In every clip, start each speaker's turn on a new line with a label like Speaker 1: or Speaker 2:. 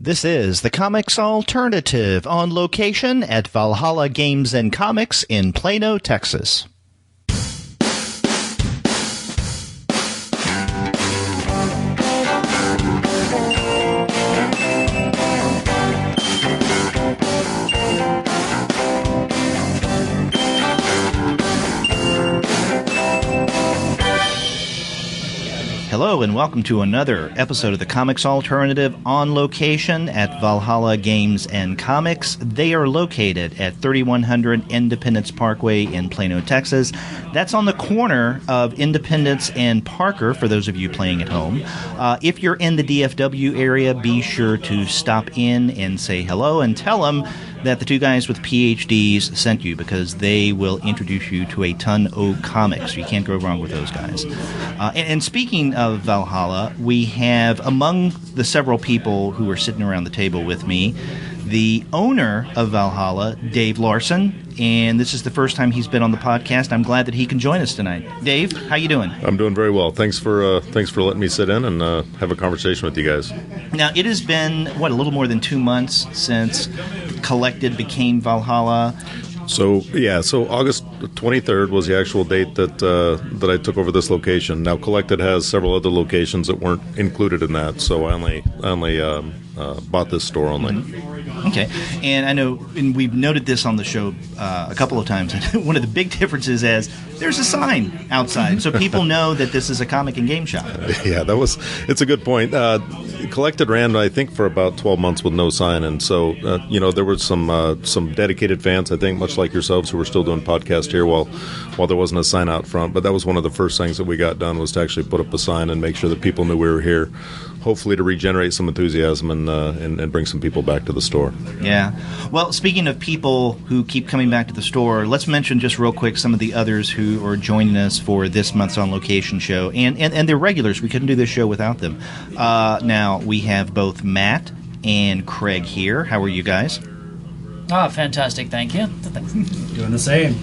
Speaker 1: This is the Comics Alternative, on location at Valhalla Games and Comics in Plano, Texas. Hello and welcome to another episode of the Comics Alternative, on location at Valhalla Games and Comics. They are located at 3100 Independence Parkway in Plano, Texas. That's on the corner of Independence and Parker, for those of you playing at home. If you're in the DFW area, be sure to stop in and say hello and tell them that the two guys with PhDs sent you, because they will introduce you to a ton of comics. You can't go wrong with those guys. And speaking of Valhalla, we have, among the several people who are sitting around the table with me, the owner of Valhalla, Dave Larson, and this is the first time he's been on the podcast. I'm glad that he can join us tonight. Dave, how you doing?
Speaker 2: I'm doing very well. Thanks for letting me sit in and have a conversation with you guys.
Speaker 1: Now, it has been, a little more than 2 months since Collected became Valhalla.
Speaker 2: So August 23rd was the actual date that I took over this location. Now, Collected has several other locations that weren't included in that, so I only bought this store only.
Speaker 1: Mm-hmm. Okay, and I know, and we've noted this on the show a couple of times, one of the big differences is there's a sign outside, so people know that this is a comic and game shop.
Speaker 2: Yeah, it's a good point. Collected ran, I think, for about 12 months with no sign, and so, there were some dedicated fans, I think, much like yourselves, who were still doing podcasts here while there wasn't a sign out front, but that was one of the first things that we got done, was to actually put up a sign and make sure that people knew we were here, hopefully to regenerate some enthusiasm and bring some people back to the store.
Speaker 1: Yeah. Well, speaking of people who keep coming back to the store, let's mention just real quick some of the others who are joining us for this month's On Location show, and they're regulars. We couldn't do this show without them. Now, we have both Matt and Craig here. How are you guys?
Speaker 3: Fantastic, thank you.
Speaker 4: Doing the same.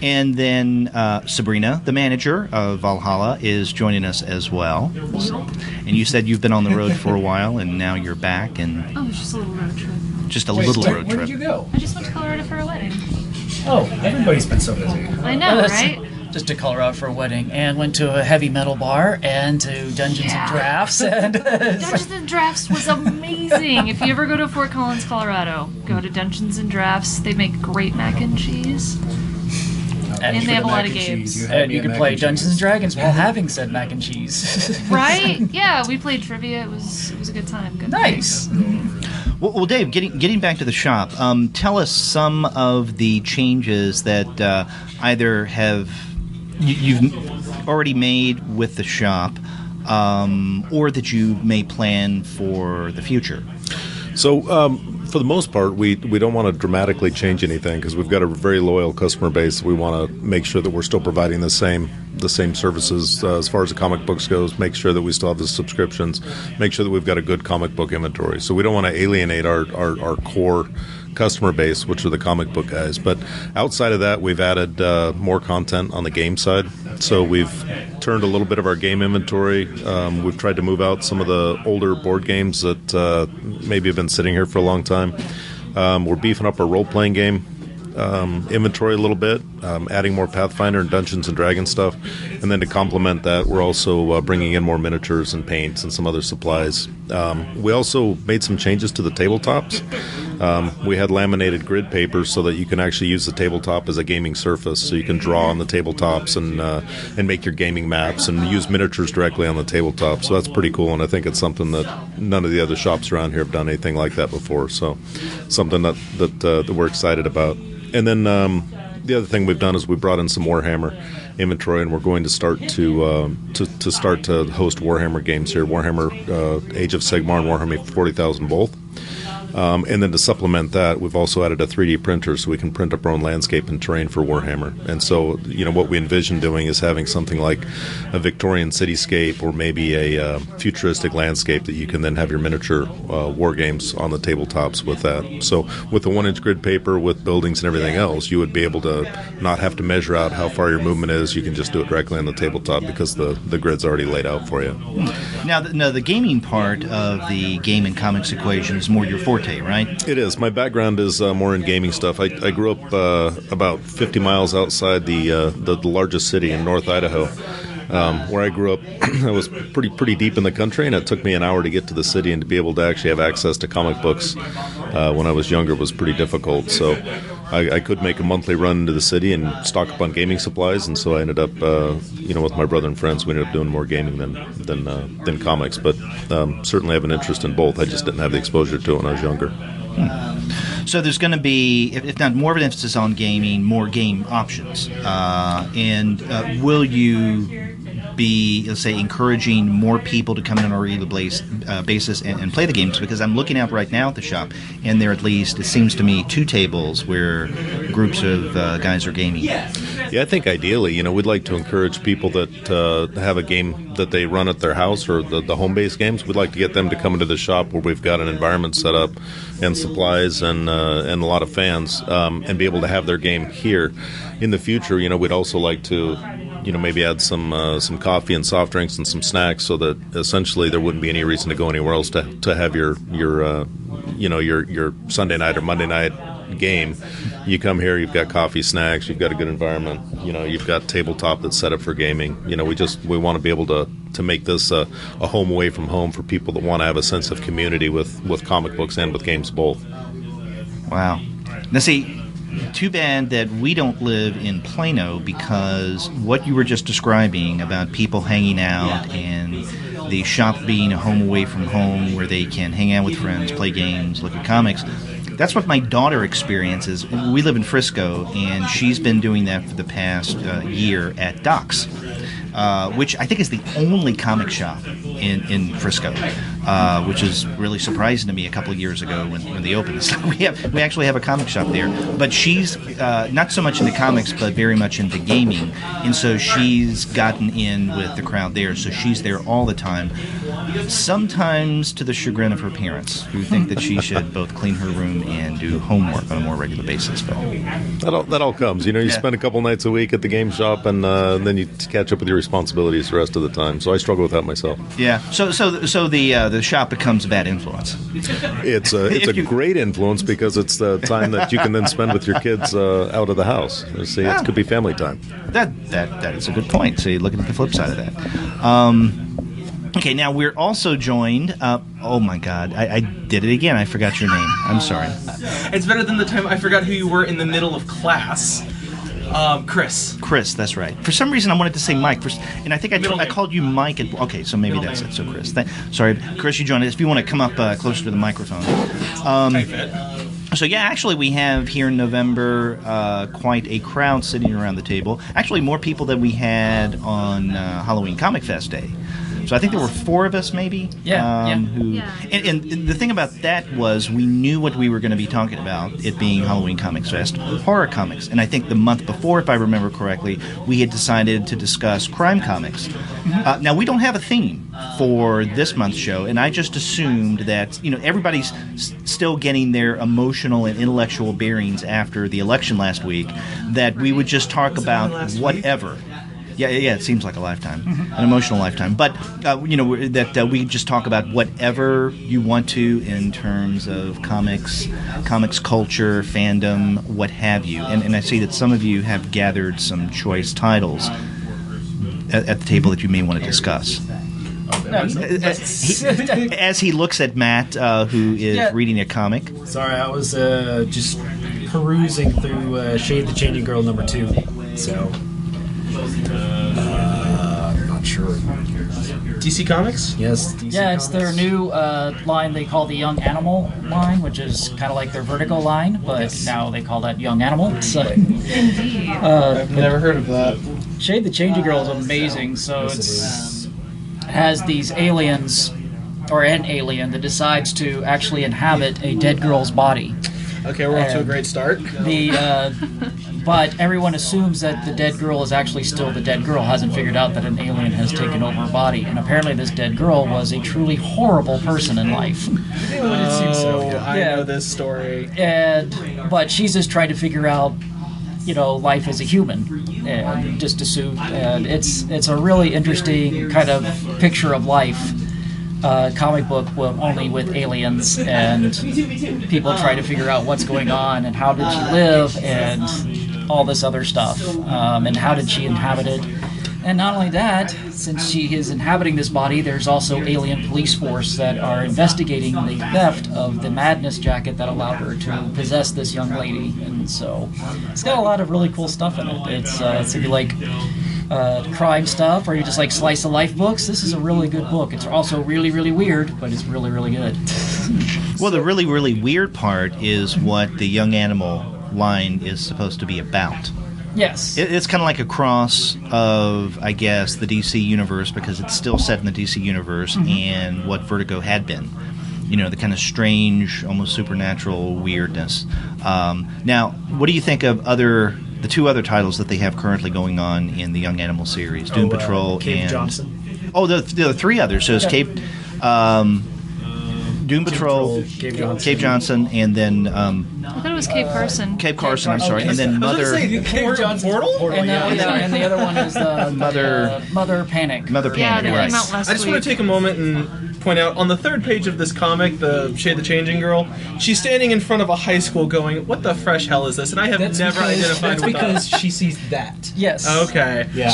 Speaker 1: And then Sabrina, the manager of Valhalla, is joining us as well. And you said you've been on the road for a while, and now you're back. And
Speaker 5: it was just a little road trip.
Speaker 1: Just a little road trip.
Speaker 4: Where did you go?
Speaker 5: I just went to Colorado for a wedding.
Speaker 4: Oh, everybody's been so busy.
Speaker 5: I know, right?
Speaker 3: Just to Colorado for a wedding, and went to a heavy metal bar, and to Dungeons and Drafts. And
Speaker 5: Dungeons and Drafts was amazing. If you ever go to Fort Collins, Colorado, go to Dungeons and Drafts. They make great mac and cheese. And they have a lot of games.
Speaker 3: And you can play Dungeons and Dragons while having said mac and cheese.
Speaker 5: Right? Yeah, we played trivia. It was a good time. Good
Speaker 3: nice.
Speaker 1: Well, Dave, getting back to the shop, tell us some of the changes that either you've already made with the shop, or that you may plan for the future.
Speaker 2: So, for the most part, we don't want to dramatically change anything, because we've got a very loyal customer base. We want to make sure that we're still providing the same services as far as the comic books goes. Make sure that we still have the subscriptions. Make sure that we've got a good comic book inventory. So we don't want to alienate our core customer base, which are the comic book guys. But outside of that, we've added more content on the game side. So we've turned a little bit of our game inventory. We've tried to move out some of the older board games that maybe have been sitting here for a long time. We're beefing up our role-playing game inventory a little bit, adding more Pathfinder and Dungeons and Dragons stuff. And then to complement that, we're also bringing in more miniatures and paints and some other supplies. We also made some changes to the tabletops. We had laminated grid paper so that you can actually use the tabletop as a gaming surface, so you can draw on the tabletops and make your gaming maps and use miniatures directly on the tabletop. So that's pretty cool, and I think it's something that none of the other shops around here have done anything like that before. So something that we're excited about. And then the other thing we've done is we brought in some Warhammer inventory, and we're going to start to host Warhammer games here. Warhammer Age of Sigmar and Warhammer 40,000 both. And then to supplement that, we've also added a 3D printer so we can print up our own landscape and terrain for Warhammer. And so, what we envision doing is having something like a Victorian cityscape or maybe a futuristic landscape that you can then have your miniature war games on the tabletops with that. So with the 1-inch grid paper, with buildings and everything else, you would be able to not have to measure out how far your movement is. You can just do it directly on the tabletop because the grid's already laid out for you.
Speaker 1: Now, the gaming part of the game and comics equation is more your forte, right?
Speaker 2: It is. My background is more in gaming stuff. I grew up about 50 miles outside the largest city in North Idaho. Where I grew up, I was pretty deep in the country, and it took me an hour to get to the city, and to be able to actually have access to comic books when I was younger was pretty difficult. So I could make a monthly run into the city and stock up on gaming supplies, and so I ended up, with my brother and friends, we ended up doing more gaming than comics. But certainly I have an interest in both. I just didn't have the exposure to it when I was younger.
Speaker 1: So there's going to be, if not more of an emphasis on gaming, more game options. And will you be, let's say, encouraging more people to come in on a regular basis and play the games? Because I'm looking out right now at the shop, and there are at least, it seems to me, 2 tables where groups of guys are gaming.
Speaker 2: Yeah, I think ideally, we'd like to encourage people that have a game that they run at their house or the home-based games. We'd like to get them to come into the shop where we've got an environment set up and supplies and a lot of fans, and be able to have their game here. In the future, we'd also like to maybe add some coffee and soft drinks and some snacks, so that essentially there wouldn't be any reason to go anywhere else to have your Sunday night or Monday night game. You come here, you've got coffee, snacks, you've got a good environment, you've got tabletop that's set up for gaming. We want to be able to make this a home away from home for people that want to have a sense of community with comic books and with games both.
Speaker 1: Wow. Now see, too bad that we don't live in Plano, because what you were just describing about people hanging out and the shop being a home away from home where they can hang out with friends, play games, look at comics, that's what my daughter experiences. We live in Frisco, and she's been doing that for the past year at Doc's, which I think is the only comic shop in Frisco, which is really surprising to me a couple of years ago when they opened. So we actually have a comic shop there, but she's not so much into comics, but very much into gaming, and so she's gotten in with the crowd there, so she's there all the time, sometimes to the chagrin of her parents, who think that she should both clean her room and do homework on a more regular basis. But
Speaker 2: that all comes. You spend a couple nights a week at the game shop, and then you catch up with your responsibilities the rest of the time. So I struggle with that myself.
Speaker 1: Yeah. So the shop becomes a bad influence.
Speaker 2: It's a great influence, because it's the time that you can then spend with your kids out of the house. See, it could be family time.
Speaker 1: That is a good point. So you're looking at the flip side of that. Okay, now we're also joined. Oh my God, I did it again. I forgot your name. I'm sorry.
Speaker 6: It's better than the time I forgot who you were in the middle of class. Chris.
Speaker 1: Chris, that's right. For some reason, I wanted to say Mike, and I think I called you Mike. Okay, so maybe that's it. So Chris, sorry, Chris, you joined us. If you want to come up closer to the microphone. So yeah, actually, we have here in November quite a crowd sitting around the table. Actually, more people than we had on Halloween Comic Fest Day. So I think there were 4 of us, maybe. And the thing about that was we knew what we were going to be talking about, it being Halloween Comics Fest, horror comics. And I think the month before, if I remember correctly, we had decided to discuss crime comics. Now, we don't have a theme for this month's show, and I just assumed that everybody's still getting their emotional and intellectual bearings after the election last week, that we would just talk about whatever. Yeah, it seems like a lifetime, an emotional lifetime. But, that we just talk about whatever you want to in terms of comics culture, fandom, what have you. And I see that some of you have gathered some choice titles at the table that you may want to discuss. As he looks at Matt, who is reading a comic.
Speaker 4: Sorry, I was just perusing through Shade the Changing Girl #2, so... I'm not sure.
Speaker 6: DC Comics?
Speaker 4: Yes, DC
Speaker 3: Yeah, it's
Speaker 4: Comics.
Speaker 3: their new line they call the Young Animal line, which is kind of like their Vertigo line, but now they call that Young Animal. So,
Speaker 5: Indeed.
Speaker 6: I've never heard of that.
Speaker 3: Shade the Changing Girl is amazing. So it has these aliens or an alien that decides to actually inhabit a dead girl's body.
Speaker 6: Okay, we're off to a great start.
Speaker 3: But everyone assumes that the dead girl is actually still the dead girl, hasn't figured out that an alien has taken over her body. And apparently this dead girl was a truly horrible person in life.
Speaker 4: It seems so. Yeah.
Speaker 6: I know this story.
Speaker 3: But she's just trying to figure out, life as a human. And just assume. And it's a really interesting kind of picture of life. Comic book only with aliens, and people try to figure out what's going on and how did she live and all this other stuff, and how did she inhabit it. And not only that, since she is inhabiting this body, there's also alien police force that are investigating the theft of the madness jacket that allowed her to possess this young lady. And so it's got a lot of really cool stuff in it. It's if you like crime stuff, or you just like slice of life books, this is a really good book. It's also really, really weird, but it's really, really good.
Speaker 1: Well, the really, really weird part is what the Young Animal line is supposed to be about.
Speaker 3: Yes.
Speaker 1: It's kind of like a cross of, I guess, the DC universe, because it's still set in the DC universe, and what Vertigo had been. The kind of strange, almost supernatural weirdness. Now, what do you think of the two other titles that they have currently going on in the Young Animal series, Doom Patrol
Speaker 4: Cave
Speaker 1: and
Speaker 4: Johnson.
Speaker 1: Oh, the three others. So it's Cape, Doom Patrol, Cave Johnson, and then
Speaker 5: I thought it was Cape Carson.
Speaker 1: Cape Carson. I'm sorry, and then Mother.
Speaker 6: Cave Johnson Portal?
Speaker 3: And the other one is the Mother Panic.
Speaker 1: Mother
Speaker 5: Yeah,
Speaker 1: Panic.
Speaker 5: they
Speaker 1: Right.
Speaker 5: came out last
Speaker 6: I just
Speaker 5: week.
Speaker 6: want to take a moment and point out, on the third page of this comic, the Shade the Changing Girl, she's standing in front of a high school going, what the fresh hell is this? And I have never identified
Speaker 4: That's
Speaker 6: with
Speaker 4: because she sees that.
Speaker 3: Yes.
Speaker 6: Okay.
Speaker 4: Yeah.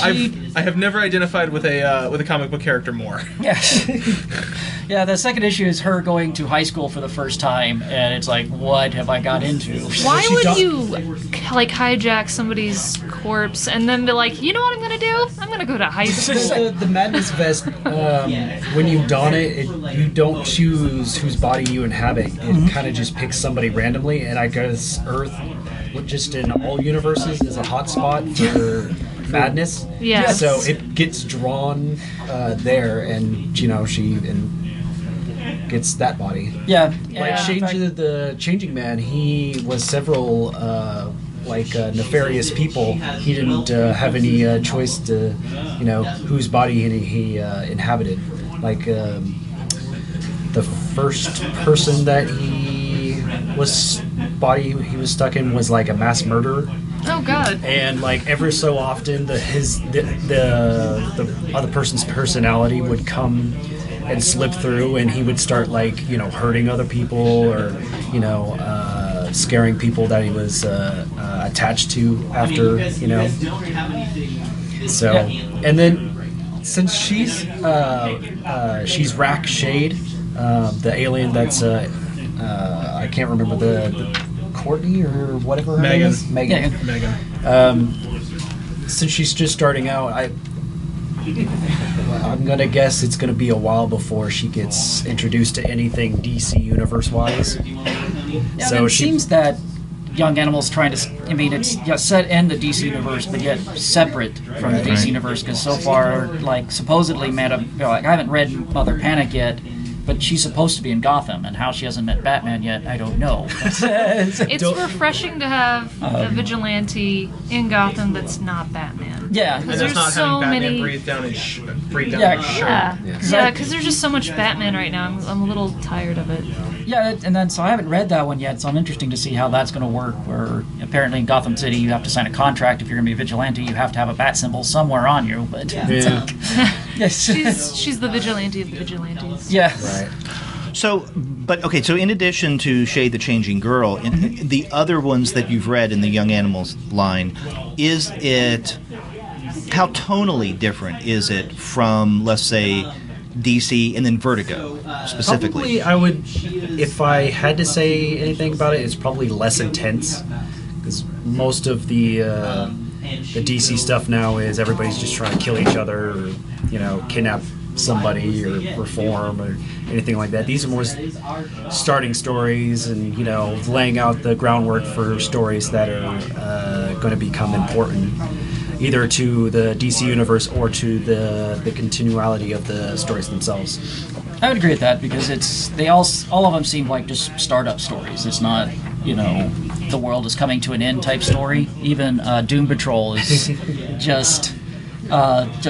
Speaker 6: I have never identified with a comic book character more.
Speaker 3: Yes. Yeah, the second issue is her going to high school for the first time, and it's like, what have I got into?
Speaker 5: Why
Speaker 4: She
Speaker 5: would
Speaker 4: don't-
Speaker 5: you hijack somebody's corpse and then be like, you know what I'm gonna do? I'm gonna go to high school.
Speaker 4: The Madness Vest, when you don it, you don't choose whose body you inhabit. It kind of just picks somebody randomly, and I guess Earth, just in all universes, is a hotspot for madness.
Speaker 5: Yes.
Speaker 4: So it gets drawn there, and she gets that body.
Speaker 3: Yeah.
Speaker 4: Like the Changing Man, he was several nefarious people. He didn't have any choice to, whose body he inhabited. Like the first person that he was stuck in was like a mass murderer.
Speaker 5: Oh God.
Speaker 4: And like ever so often, the other person's personality would come and slip through, and he would start hurting other people, or scaring people that he was attached to after. So, and then since she's Rack Shade, the alien that's I can't remember the Courtney or whatever her name is. Megan. Since she's just starting out, I'm gonna guess it's gonna be a while before she gets introduced to anything DC universe wise.
Speaker 3: Yeah,
Speaker 4: So
Speaker 3: it seems that Young Animal's trying to. I mean, it's set in the DC universe, but yet separate from the DC universe. Because so far, supposedly, I haven't read Mother Panic yet, but she's supposed to be in Gotham, and how she hasn't met Batman yet, I don't know.
Speaker 5: It's refreshing to have a vigilante in Gotham that's not Batman.
Speaker 3: Yeah,
Speaker 6: And
Speaker 5: There's
Speaker 6: that's not
Speaker 5: so
Speaker 6: having Batman
Speaker 5: many-
Speaker 6: breathe down his shirt.
Speaker 5: Yeah, because there's just so much Batman right now. I'm a little tired of it.
Speaker 3: yeah, and then so I haven't read that one yet, so I'm interesting to see how that's going to work. Where apparently in Gotham City, you have to sign a contract if you're going to be a vigilante. You have to have a bat symbol somewhere on you. But yes,
Speaker 5: She's the vigilante of the vigilantes.
Speaker 3: yeah.
Speaker 4: Right.
Speaker 1: So in addition to Shade the Changing Girl, in the other ones that you've read in the Young Animals line, how tonally different is it from, let's say, DC and then Vertigo specifically?
Speaker 4: Probably, I would, if I had to say anything about it, it's probably less intense, because most of the DC stuff now is everybody's just trying to kill each other, or kidnap somebody, or reform, or anything like that. These are more starting stories, and laying out the groundwork for stories that are going to become important. either to the DC universe or to the continuality of the stories themselves.
Speaker 3: I would agree with that because all of them seem like just startup stories. It's not, the world is coming to an end type story. Even Doom Patrol is just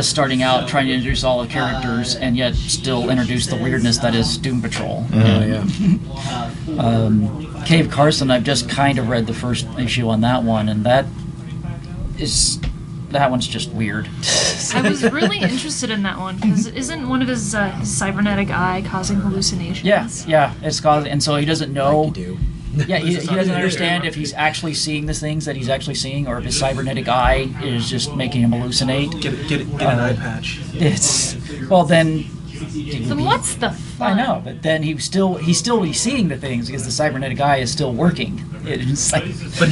Speaker 3: starting out, trying to introduce all the characters, and yet still introduce the weirdness that is Doom Patrol. Cave Carson, I've just kind of read the first issue on that one, and that one's just weird.
Speaker 5: I was really interested in that one because isn't one of his cybernetic eye causing hallucinations?
Speaker 3: Yeah, it's causing, and so he doesn't know.
Speaker 4: Like you do.
Speaker 3: Yeah, he doesn't understand if he's actually seeing the things that he's actually seeing, or if his cybernetic eye is just making him hallucinate.
Speaker 6: Get an eye patch.
Speaker 5: Then what's the fun?
Speaker 3: I know, but then he's still be seeing the things because the cybernetic eye is still working. It's like,
Speaker 6: but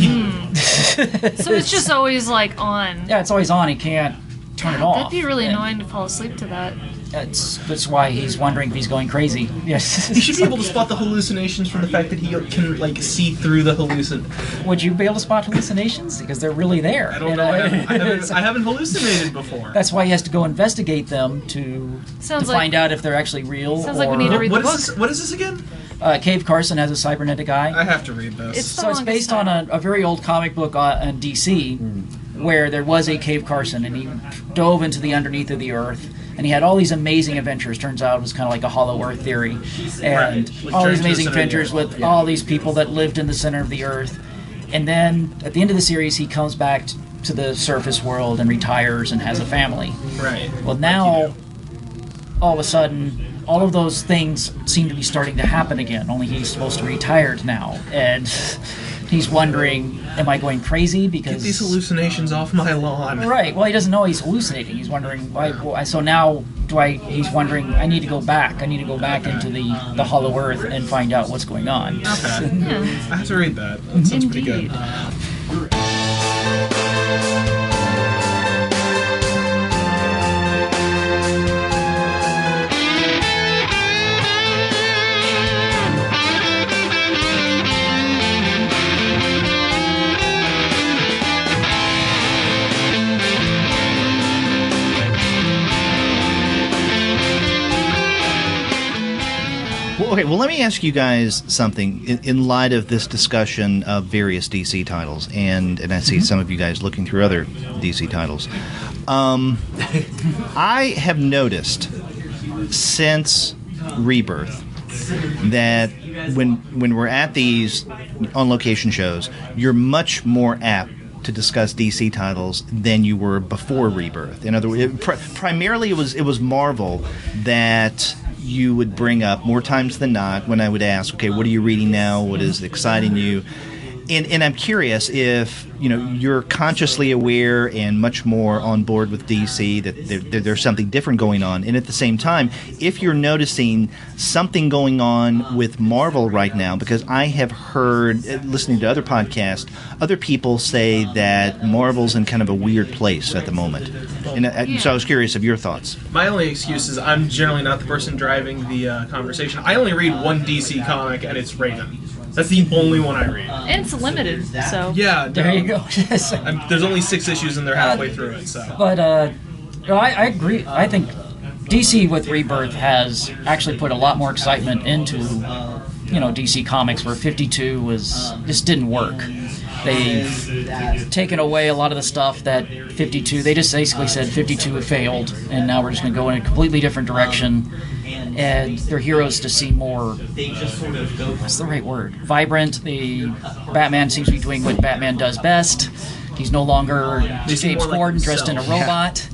Speaker 5: so it's just always like on.
Speaker 3: Yeah, it's always on. He can't turn it off.
Speaker 5: That'd be really annoying to fall asleep to that.
Speaker 3: That's why he's wondering if he's going crazy. Yes.
Speaker 6: He should be able to spot the hallucinations from the fact that he can see through the hallucin.
Speaker 3: Would you be able to spot hallucinations? Because they're really there.
Speaker 6: I don't know. I haven't hallucinated before.
Speaker 3: That's why he has to go investigate them to find out if they're actually real.
Speaker 5: Sounds like we need to read the book.
Speaker 6: What is this again?
Speaker 3: Cave Carson has a cybernetic eye.
Speaker 6: I have to read this.
Speaker 3: It's based on a very old comic book on DC, where there was a Cave Carson, and he dove into the underneath of the earth. And he had all these amazing adventures. Turns out it was kind of like a Hollow Earth theory. And all these amazing adventures with all these people that lived in the center of the Earth. And then, at the end of the series, he comes back to the surface world and retires and has a family.
Speaker 6: Right.
Speaker 3: Well, now, all of a sudden, all of those things seem to be starting to happen again, only he's supposed to be retired now. And he's wondering, am I going crazy? Because
Speaker 6: get these hallucinations off my lawn.
Speaker 3: Right. Well, he doesn't know he's hallucinating. He's wondering why. So now, he's wondering, I need to go back. I need to go back into the Hollow Earth and find out what's going on.
Speaker 6: Okay. Yeah. I have to read that. That sounds pretty good.
Speaker 1: Okay, well, let me ask you guys something in light of this discussion of various DC titles, and I see some of you guys looking through other DC titles. I have noticed since Rebirth that when we're at these on-location shows, you're much more apt to discuss DC titles than you were before Rebirth. In other words, primarily it was Marvel that you would bring up more times than not when I would ask, okay, what are you reading now? What is exciting you? And I'm curious if you're consciously aware and much more on board with DC that there's something different going on, and at the same time, if you're noticing something going on with Marvel right now, because I have heard, listening to other podcasts, other people say that Marvel's in kind of a weird place at the moment, and so I was curious of your thoughts.
Speaker 6: My only excuse is I'm generally not the person driving the conversation. I only read one DC comic, and it's Raven. That's the only one I read.
Speaker 5: And it's limited, so...
Speaker 6: Yeah,
Speaker 3: there you go.
Speaker 6: There's only 6 issues and they're halfway through it, so...
Speaker 3: But, I agree. I think DC with Rebirth has actually put a lot more excitement into, DC Comics, where 52 just didn't work. They've taken away a lot of the stuff that 52... They just basically said 52 failed, and now we're just going to go in a completely different direction. And their heroes to seem more, what's the right word? Vibrant. The Batman seems to be doing what Batman does best. He's no longer James Gordon dressed in a robot.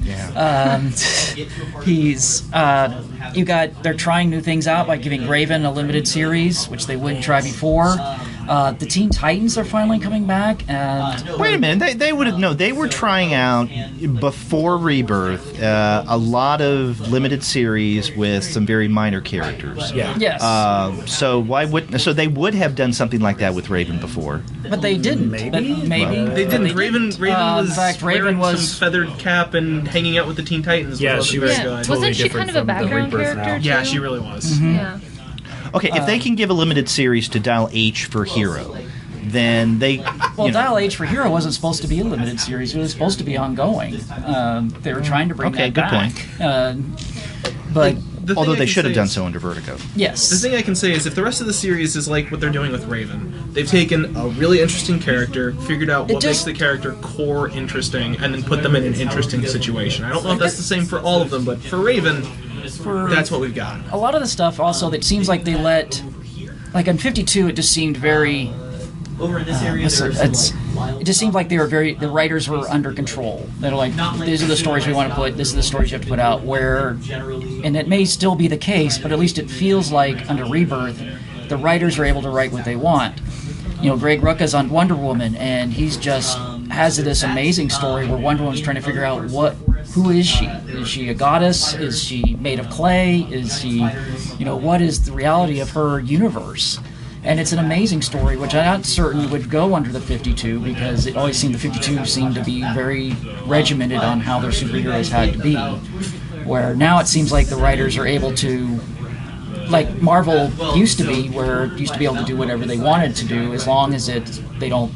Speaker 3: They're trying new things out by giving Raven a limited series, which they wouldn't try before. The Teen Titans are finally coming back, and
Speaker 1: wait a minute, they were trying out before Rebirth a lot of limited series with some very minor characters.
Speaker 3: Yeah. Yes.
Speaker 1: So they would have done something like that with Raven before,
Speaker 3: but they didn't. Maybe
Speaker 6: they didn't. Raven was
Speaker 3: in fact, Raven was
Speaker 6: some feathered cap and hanging out with the Teen Titans.
Speaker 4: Yeah, she was.
Speaker 6: Good.
Speaker 4: Totally
Speaker 5: Wasn't she kind of a background character too?
Speaker 6: Yeah, she really was.
Speaker 5: Mm-hmm. Yeah.
Speaker 1: Okay, if they can give a limited series to Dial H for Hero, then they.
Speaker 3: Well, Dial H for Hero wasn't supposed to be a limited series. It was supposed to be ongoing. They were trying to bring that
Speaker 1: good
Speaker 3: back.
Speaker 1: Point.
Speaker 3: But
Speaker 1: although they should have done so under Vertigo.
Speaker 3: yes,
Speaker 6: The thing I can say is if the rest of the series is like what they're doing with Raven, they've taken a really interesting character, figured out what makes the character core interesting, and then put them in an interesting situation. I don't know if that's the same for all of them, but for Raven, that's what we've got.
Speaker 3: a lot of the stuff also that seems like they let, like on 52, it just seemed very.
Speaker 7: Over in this area,
Speaker 3: It just seemed like the writers were under control. They're like, these are the stories we want to put, this are the stories you have to put out, and it may still be the case, but at least it feels like under Rebirth, the writers are able to write what they want. Greg Rucka's on Wonder Woman, and he's just has this amazing story where Wonder Woman's trying to figure out who is she? Is she a goddess? Is she made of clay? Is she, what is the reality of her universe? And it's an amazing story, which I'm not certain would go under the 52, because it always seemed the 52 seemed to be very regimented on how their superheroes had to be. Where now it seems like the writers are able to, like Marvel used to be, where it used to be able to do whatever they wanted to do as long as they don't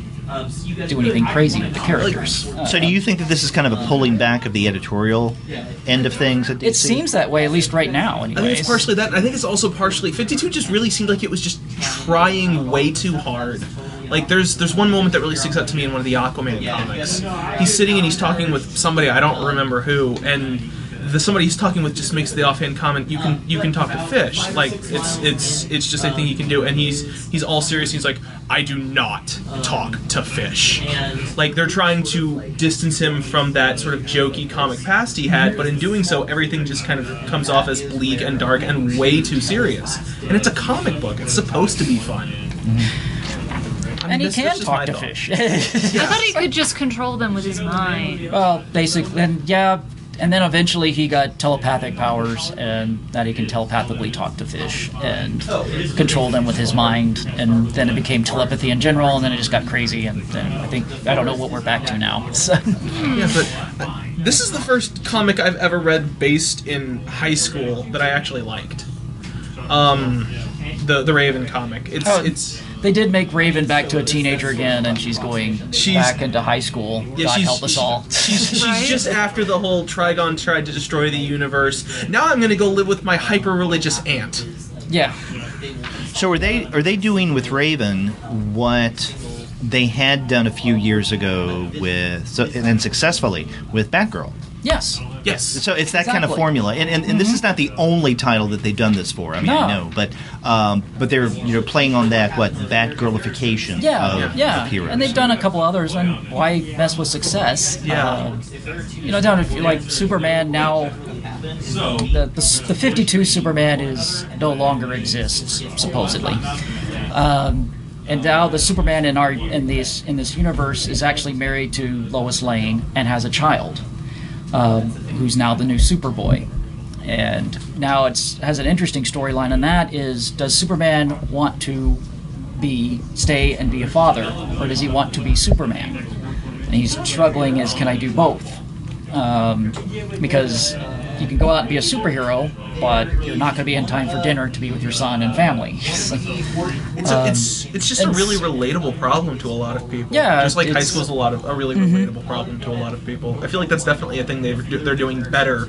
Speaker 3: do anything crazy with the characters.
Speaker 1: So do you think that this is kind of a pulling back of the editorial end of things at DC?
Speaker 3: It seems that way, at least right now, anyways.
Speaker 6: I think it's partially that. I think it's also partially 52 just really seemed like it was just trying way too hard. Like there's one moment that really sticks out to me in one of the Aquaman comics. He's sitting and he's talking with somebody, I don't remember who, and somebody he's talking with just makes the offhand comment, you can talk to fish. Like it's just a thing you can do, and he's all serious. He's like, I do not talk to fish. Like they're trying to distance him from that sort of jokey comic past he had, but in doing so, everything just kind of comes off as bleak and dark and way too serious. And it's a comic book. It's supposed to be fun.
Speaker 3: And he can talk to fish.
Speaker 5: I thought he could just control them with his mind.
Speaker 3: Well, basically, and then eventually he got telepathic powers, and that he can telepathically talk to fish and control them with his mind, and then it became telepathy in general, and then it just got crazy, and then I don't know what we're back to now. So.
Speaker 6: Yeah, but this is the first comic I've ever read based in high school that I actually liked. The Raven comic. It's
Speaker 3: They did make Raven back to a teenager again, and she's going back into high school.
Speaker 6: Yeah,
Speaker 3: God help us all.
Speaker 6: She's just after the whole Trigon tried to destroy the universe. Now I'm going to go live with my hyper-religious aunt.
Speaker 3: Yeah.
Speaker 1: So are they doing with Raven what they had done a few years ago and successfully with Batgirl?
Speaker 3: Yes.
Speaker 6: Yes.
Speaker 1: So it's that kind of formula, and this is not the only title that they've done this for. I mean,
Speaker 3: No.
Speaker 1: I know, but they're playing on that Batgirlification of heroes.
Speaker 3: And they've done a couple others, and why mess with success?
Speaker 6: Yeah.
Speaker 3: Down if you like Superman now, the 52 Superman no longer exists supposedly. And now the Superman in this universe is actually married to Lois Lane and has a child. Who's now the new Superboy. And now has an interesting storyline, and that is, does Superman want to stay and be a father, or does he want to be Superman? And he's struggling as, can I do both? Because you can go out and be a superhero, but you're not going to be in time for dinner to be with your son and family.
Speaker 6: It's just a really relatable problem to a lot of people.
Speaker 3: Yeah,
Speaker 6: just like high school is a really relatable problem to a lot of people. I feel like that's definitely a thing they're doing better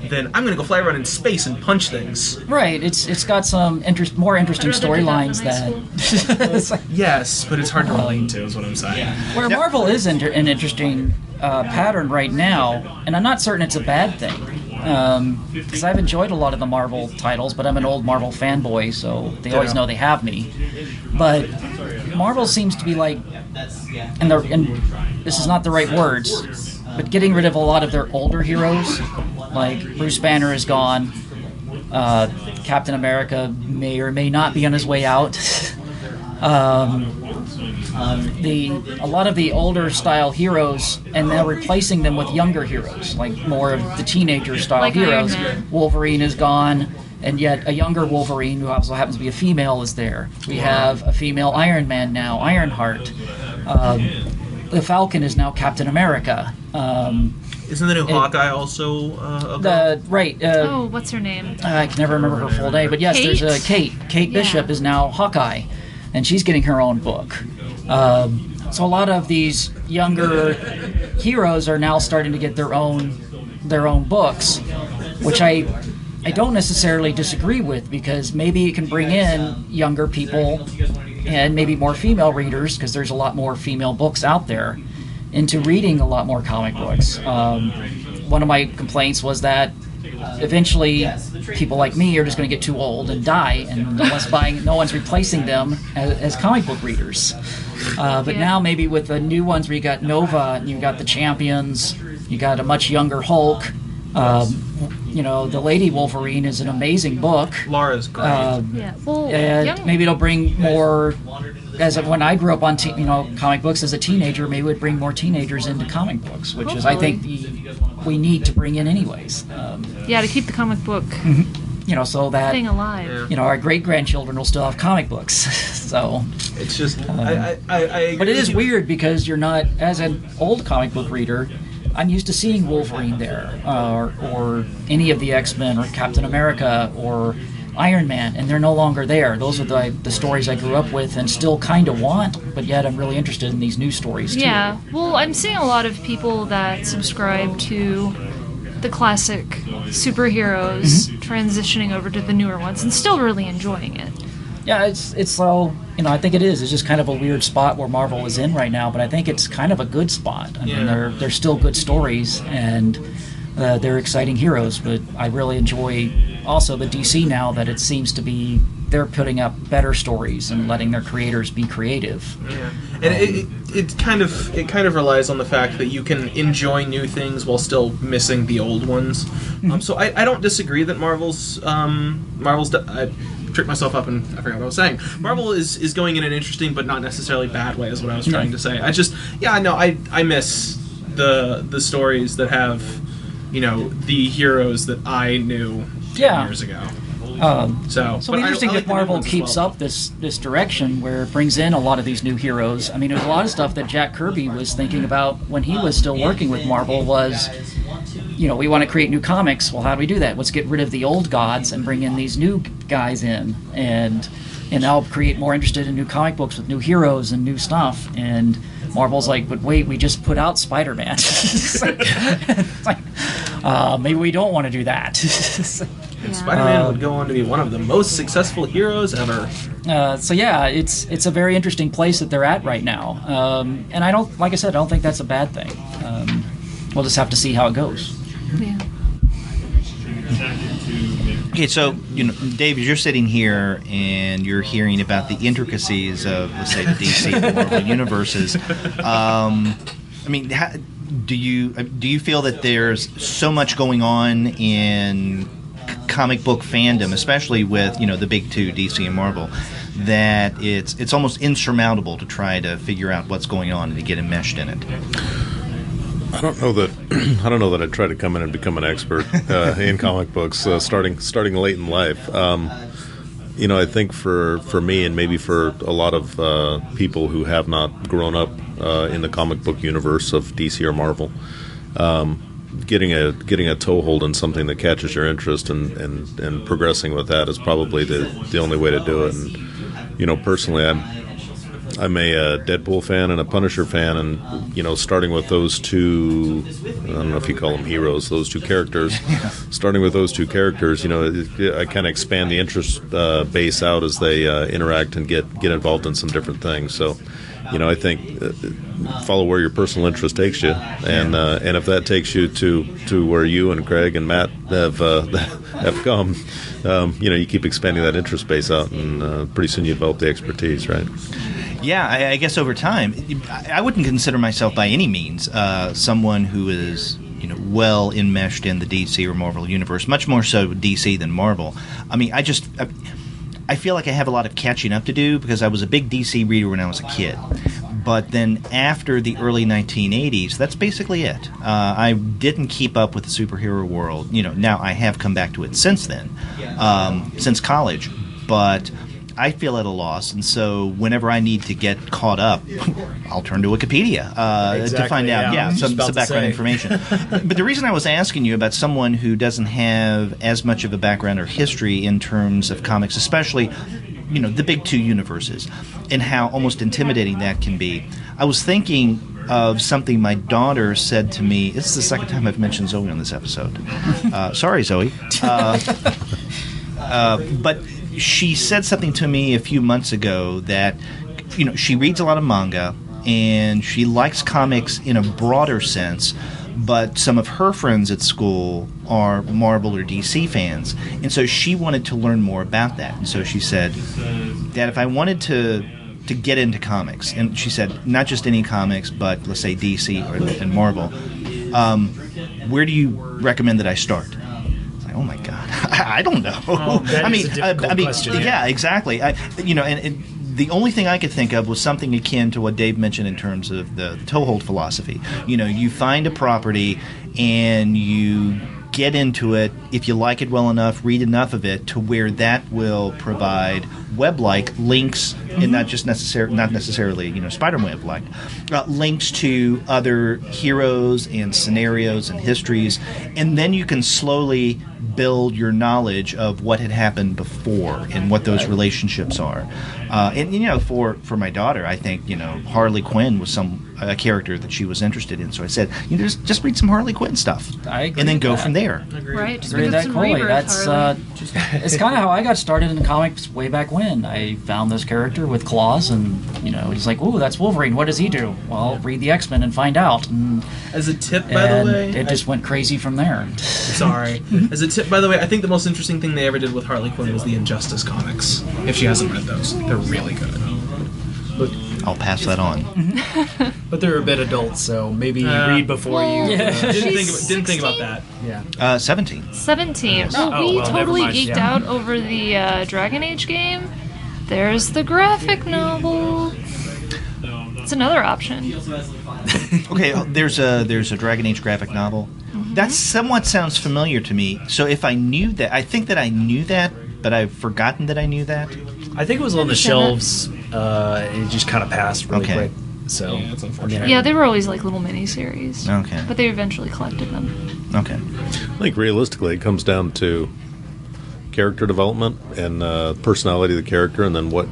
Speaker 6: than I'm going to go fly around in space and punch things.
Speaker 3: Right. It's got some more interesting storylines that.
Speaker 6: Yes, but it's hard to relate to, is what I'm saying.
Speaker 3: Where Marvel is an interesting pattern right now, and I'm not certain it's a bad thing. Because I've enjoyed a lot of the Marvel titles, but I'm an old Marvel fanboy, so they always know they have me. But Marvel seems to be like, and this is not the right words, but getting rid of a lot of their older heroes. Like Bruce Banner is gone. Captain America may or may not be on his way out. A lot of the older style heroes, and they're replacing them with younger heroes, like more of the teenager style
Speaker 5: like
Speaker 3: heroes.
Speaker 5: Iron Man.
Speaker 3: Wolverine is gone, and yet a younger Wolverine, who also happens to be a female, is there. We have a female Iron Man now, Ironheart. The Falcon is now Captain America.
Speaker 6: Isn't the new Hawkeye also a girl?
Speaker 5: What's her name?
Speaker 3: I can never remember her full name, but yes,
Speaker 5: Kate?
Speaker 3: there's Kate. Kate Bishop is now Hawkeye. and she's getting her own book. So a lot of these younger heroes are now starting to get their own books, which I don't necessarily disagree with, because maybe it can bring in younger people and maybe more female readers, because there's a lot more female books out there, into reading a lot more comic books. One of my complaints was that eventually people like me are just going to get too old and die, and no one's replacing them as comic book readers. But now maybe with the new ones where you got Nova and you got the Champions, you got a much younger Hulk. The Lady Wolverine is an amazing book.
Speaker 6: Laura's great.
Speaker 3: And maybe it'll bring more. When I grew up on comic books as a teenager, maybe it would bring more teenagers into comic books, which is, I think, we need to bring in anyways.
Speaker 5: To keep the comic book
Speaker 3: so that
Speaker 5: thing alive.
Speaker 3: Our great grandchildren will still have comic books. So
Speaker 6: it's just I
Speaker 3: but it is weird, because you're not, as an old comic book reader, I'm used to seeing Wolverine there, or any of the X-Men, or Captain America, or Iron Man, and they're no longer there. Those are the stories I grew up with and still kind of want, but yet I'm really interested in these new stories too.
Speaker 5: Yeah, well, I'm seeing a lot of people that subscribe to the classic superheroes transitioning over to the newer ones and still really enjoying it.
Speaker 3: Yeah, it's so, I think it is. It's just kind of a weird spot where Marvel is in right now, but I think it's kind of a good spot. I mean, they're still good stories, and they're exciting heroes, but I really enjoy also the DC now that it seems to be they're putting up better stories and letting their creators be creative.
Speaker 6: Yeah, and it kind of relies on the fact that you can enjoy new things while still missing the old ones. So I don't disagree that Marvel's I tricked myself up and I forgot what I was saying. Marvel is going in an interesting but not necessarily bad way, is what I was trying to say. I miss the stories that have the heroes that I knew 10 years ago. So
Speaker 3: interesting that Marvel keeps up this direction where it brings in a lot of these new heroes. I mean, there's a lot of stuff that Jack Kirby was thinking about when he was still working with Marvel was, we want to create new comics. Well, how do we do that? Let's get rid of the old gods and bring in these new guys in, and I'll create more interested in new comic books with new heroes and new stuff. And Marvel's like, but wait, we just put out Spider-Man. Maybe we don't want to do that.
Speaker 6: And Spider-Man would go on to be one of the most successful heroes ever.
Speaker 3: It's a very interesting place that they're at right now. And I don't think that's a bad thing. We'll just have to see how it goes.
Speaker 5: Yeah.
Speaker 1: Okay, so Dave, as you're sitting here and you're hearing about the intricacies of, let's say, the DC and Marvel universes, do you feel that there's so much going on in comic book fandom, especially with the big two, DC and Marvel, that it's almost insurmountable to try to figure out what's going on and to get enmeshed in it?
Speaker 2: I don't know that I'd try to come in and become an expert in comic books starting late in life. I think for me, and maybe for a lot of people who have not grown up in the comic book universe of DC or Marvel, getting a toehold in something that catches your interest and progressing with that is probably the only way to do it. And personally, I'm a Deadpool fan and a Punisher fan, and starting with those two, I don't know if you call them heroes, those two characters. Starting with those two characters, I kind of expand the interest base out as they interact and get involved in some different things. So, I think follow where your personal interest takes you, and if that takes you to where you and Craig and Matt have come, you keep expanding that interest base out, and pretty soon you develop the expertise, right?
Speaker 1: Yeah, I guess over time, I wouldn't consider myself by any means someone who is well enmeshed in the DC or Marvel universe, much more so DC than Marvel. I mean, I feel like I have a lot of catching up to do because I was a big DC reader when I was a kid. But then after the early 1980s, that's basically it. I didn't keep up with the superhero world. Now I have come back to it since then, since college. But I feel at a loss, and so whenever I need to get caught up, I'll turn to Wikipedia to find out some background information. But the reason I was asking you about someone who doesn't have as much of a background or history in terms of comics, especially the big two universes, and how almost intimidating that can be. I was thinking of something my daughter said to me. This is the second time I've mentioned Zoe on this episode. Sorry, Zoe. But she said something to me a few months ago that, she reads a lot of manga, and she likes comics in a broader sense, but some of her friends at school are Marvel or DC fans, and so she wanted to learn more about that. And so she said, Dad, if I wanted to get into comics, and she said not just any comics, but let's say DC and Marvel, where do you recommend that I start? It's like, oh my God, I don't know.
Speaker 4: That is a difficult question.
Speaker 1: Yeah, exactly. And the only thing I could think of was something akin to what Dave mentioned in terms of the toehold philosophy. You find a property and you get into it. If you like it well enough, read enough of it to where that will provide web-like links, and not necessarily spider web-like links to other heroes and scenarios and histories, and then you can slowly build your knowledge of what had happened before and what those relationships are. For my daughter, I think Harley Quinn was a character that she was interested in. So I said, just read some Harley Quinn stuff,
Speaker 3: I agree
Speaker 1: and then
Speaker 3: with
Speaker 1: go
Speaker 3: that.
Speaker 1: from there.
Speaker 5: Right, just
Speaker 3: Read
Speaker 5: pick up
Speaker 3: that
Speaker 5: some
Speaker 3: Chloe.
Speaker 5: Rebirth,
Speaker 3: That's
Speaker 5: Harley.
Speaker 3: it's kind of how I got started in comics way back when. I found this character with claws, and he's like, "Ooh, that's Wolverine. What does he do?" Well, read the X-Men and find out. And
Speaker 6: As a tip, by the way,
Speaker 3: it just went crazy from there.
Speaker 6: Sorry. As a tip, by the way, I think the most interesting thing they ever did with Harley Quinn was the Injustice comics. If she hasn't read those, they're really good.
Speaker 1: I'll pass that on.
Speaker 4: But they're a bit adult, so maybe read before you.
Speaker 6: Didn't think about that.
Speaker 4: Yeah.
Speaker 1: 17.
Speaker 5: 17. Well,
Speaker 4: Oh,
Speaker 5: we
Speaker 4: well,
Speaker 5: totally
Speaker 4: never mind,
Speaker 5: geeked
Speaker 4: yeah.
Speaker 5: out over the Dragon Age game. There's the graphic novel. It's another option.
Speaker 1: Okay, there's a Dragon Age graphic novel. That somewhat sounds familiar to me. So if I knew that, I think that I knew that, but I've forgotten that I knew that.
Speaker 4: I think it was on the shelves. It just kind of passed really quick. So
Speaker 6: Yeah, that's unfortunate.
Speaker 5: Yeah, they were always like little mini-series.
Speaker 1: Okay.
Speaker 5: But they eventually collected them.
Speaker 1: Okay.
Speaker 2: I think realistically it comes down to character development and personality of the character, and then what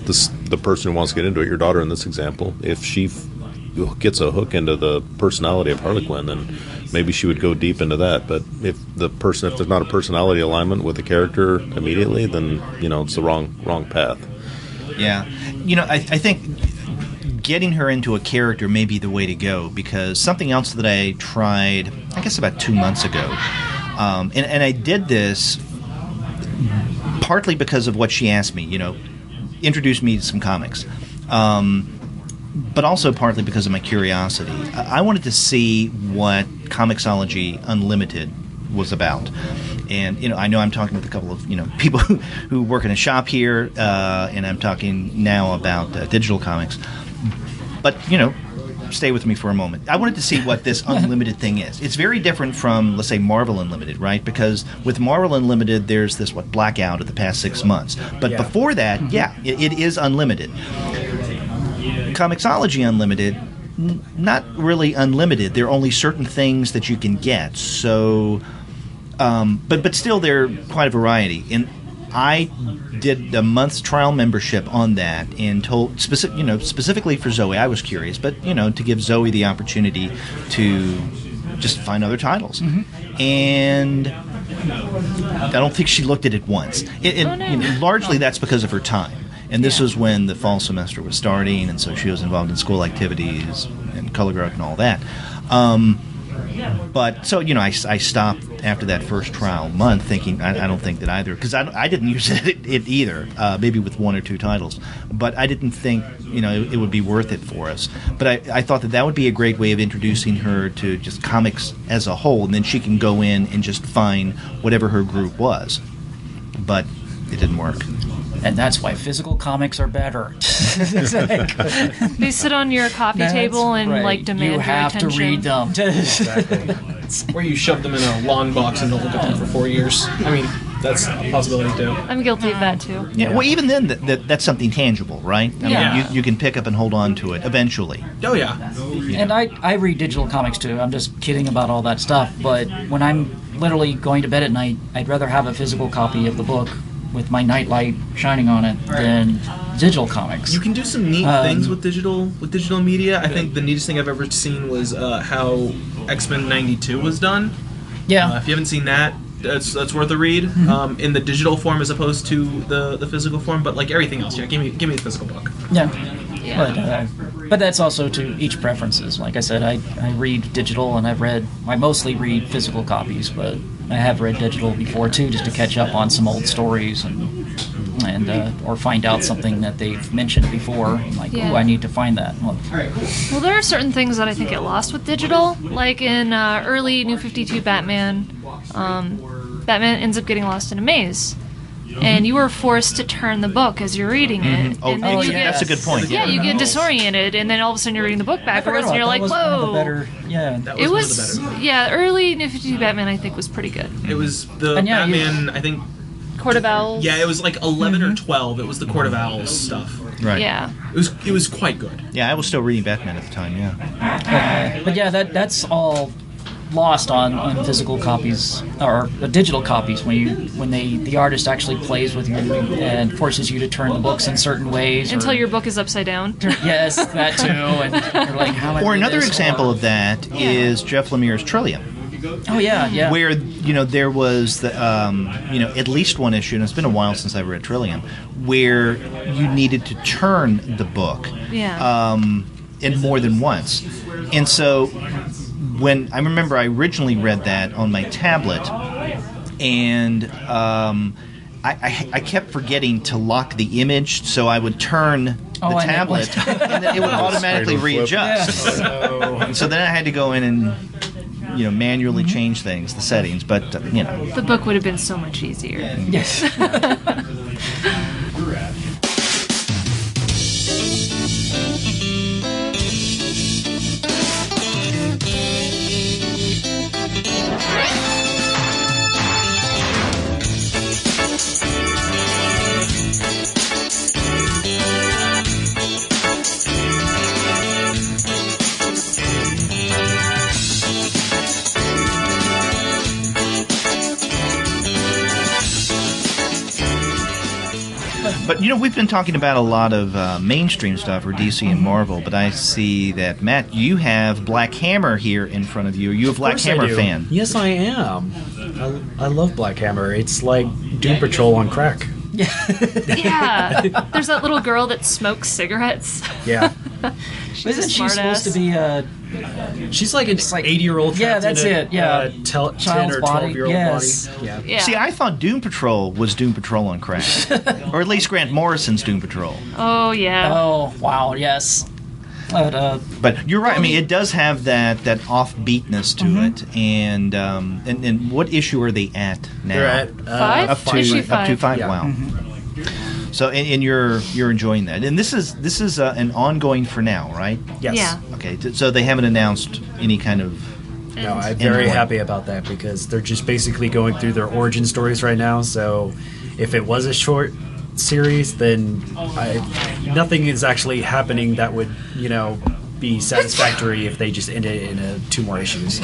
Speaker 2: the person who wants to get into it, your daughter in this example, if she gets a hook into the personality of Harley Quinn, then maybe she would go deep into that. But if there's not a personality alignment with the character immediately, then it's the wrong path.
Speaker 1: Yeah. I think getting her into a character may be the way to go, because something else that I tried, I guess about 2 months ago, and I did this partly because of what she asked me, introduce me to some comics, but also partly because of my curiosity. I wanted to see what Comixology Unlimited was about. And, I know I'm talking with a couple of, people who work in a shop here, and I'm talking now about digital comics. But, stay with me for a moment. I wanted to see what this Unlimited thing is. It's very different from, let's say, Marvel Unlimited, right? Because with Marvel Unlimited, there's this, blackout of the past 6 months. But before that, it is unlimited. Comixology Unlimited, not really unlimited. There are only certain things that you can get. So... but still, they're quite a variety. And I did a month's trial membership on that, and told specifically for Zoe. I was curious, but to give Zoe the opportunity to just find other titles. And I don't think she looked at it once. Largely, that's because of her time. And this was when the fall semester was starting, and so she was involved in school activities and color guard and all that. But so I stopped after that first trial month, thinking I don't think that either, because I didn't use it either, maybe with 1 or 2 titles, but I didn't think it would be worth it for us. But I thought that would be a great way of introducing her to just comics as a whole, and then she can go in and just find whatever her group was. But it didn't work.
Speaker 3: And that's why physical comics are better.
Speaker 5: They sit on your coffee table and demand
Speaker 3: you have
Speaker 5: your attention.
Speaker 3: to read them.
Speaker 6: Or you shove them in a long box and don't look at them for 4 years. I mean, that's a possibility too.
Speaker 5: I'm guilty of that too.
Speaker 1: Yeah, well, even then, that's something tangible, right? I mean, you can pick up and hold on to it eventually.
Speaker 6: Oh yeah.
Speaker 3: And I read digital comics too. I'm just kidding about all that stuff. But when I'm literally going to bed at night, I'd rather have a physical copy of the book with my nightlight shining on it than digital comics.
Speaker 6: You can do some neat things with digital media. I think the neatest thing I've ever seen was how X-Men '92 was done.
Speaker 3: Yeah.
Speaker 6: If you haven't seen that, that's worth a read. In the digital form as opposed to the physical form. But like everything else, give me the physical book.
Speaker 3: Yeah. But that's also to each preferences. Like I said, I read digital, and I mostly read physical copies, but I have read digital before too, just to catch up on some old stories and or find out something that they've mentioned before. Like, I need to find that.
Speaker 5: Well, there are certain things that I think get lost with digital, like in early New 52 Batman. Batman ends up getting lost in a maze. And you were forced to turn the book as you're reading it.
Speaker 1: Oh,
Speaker 5: and then
Speaker 1: that's a good point.
Speaker 5: Yeah, you get disoriented, and then all of a sudden you're reading the book backwards, and you're like, whoa.
Speaker 6: That was one of the better.
Speaker 5: Early New 52 Batman, I think, was pretty good.
Speaker 6: It was the Batman, I think...
Speaker 5: Court of Owls.
Speaker 6: Yeah, it was like 11 or 12. It was the Court of Owls stuff.
Speaker 1: Right.
Speaker 5: Yeah.
Speaker 6: It was quite good.
Speaker 1: Yeah, I was still reading Batman at the time, yeah.
Speaker 3: But yeah, that's all lost on physical copies or digital copies when the artist actually plays with you and forces you to turn the books in certain ways
Speaker 5: until your book is upside down.
Speaker 3: Yes, that too. And you're like, how am I
Speaker 1: or
Speaker 3: doing
Speaker 1: another
Speaker 3: this?
Speaker 1: example of that is Jeff Lemire's Trillium.
Speaker 3: Oh yeah.
Speaker 1: Where there was the at least one issue, and it's been a while since I've read Trillium, where you needed to turn the book in more than once, and so. When I remember, I originally read that on my tablet, and I kept forgetting to lock the image, so I would turn the tablet, and then it would automatically readjust. And so then I had to go in and manually change the settings. But
Speaker 5: the book would have been so much easier.
Speaker 3: Yes.
Speaker 1: But we've been talking about a lot of mainstream stuff for DC and Marvel, but I see that, Matt, you have Black Hammer here in front of you. Are you a Black Hammer fan?
Speaker 4: Yes, I am. I love Black Hammer. It's like Doom Patrol on crack.
Speaker 5: Yeah. There's that little girl that smokes cigarettes.
Speaker 4: Yeah.
Speaker 3: Isn't she supposed to be
Speaker 4: she's like an 80-year-old.
Speaker 3: Yeah, that's it. Yeah,
Speaker 4: 10 or 12-year-old body.
Speaker 5: Yeah.
Speaker 1: See, I thought Doom Patrol was Doom Patrol on crack, or at least Grant Morrison's Doom Patrol.
Speaker 5: Oh yeah.
Speaker 3: Oh wow, yes.
Speaker 1: But you're right. I mean, it does have that offbeatness to it, and what issue are they at now?
Speaker 4: They're at
Speaker 5: 5.
Speaker 1: Up to
Speaker 5: Issue 5.
Speaker 1: Up to 5.
Speaker 4: Yeah.
Speaker 1: Wow. So, and you're enjoying that, and this is an ongoing for now, right?
Speaker 4: Yes.
Speaker 5: Yeah.
Speaker 1: Okay. So they haven't announced any kind of.
Speaker 4: No, I'm very happy about that because they're just basically going through their origin stories right now. So, if it was a short series, then nothing is actually happening that would be satisfactory if they just ended it in 2 more issues.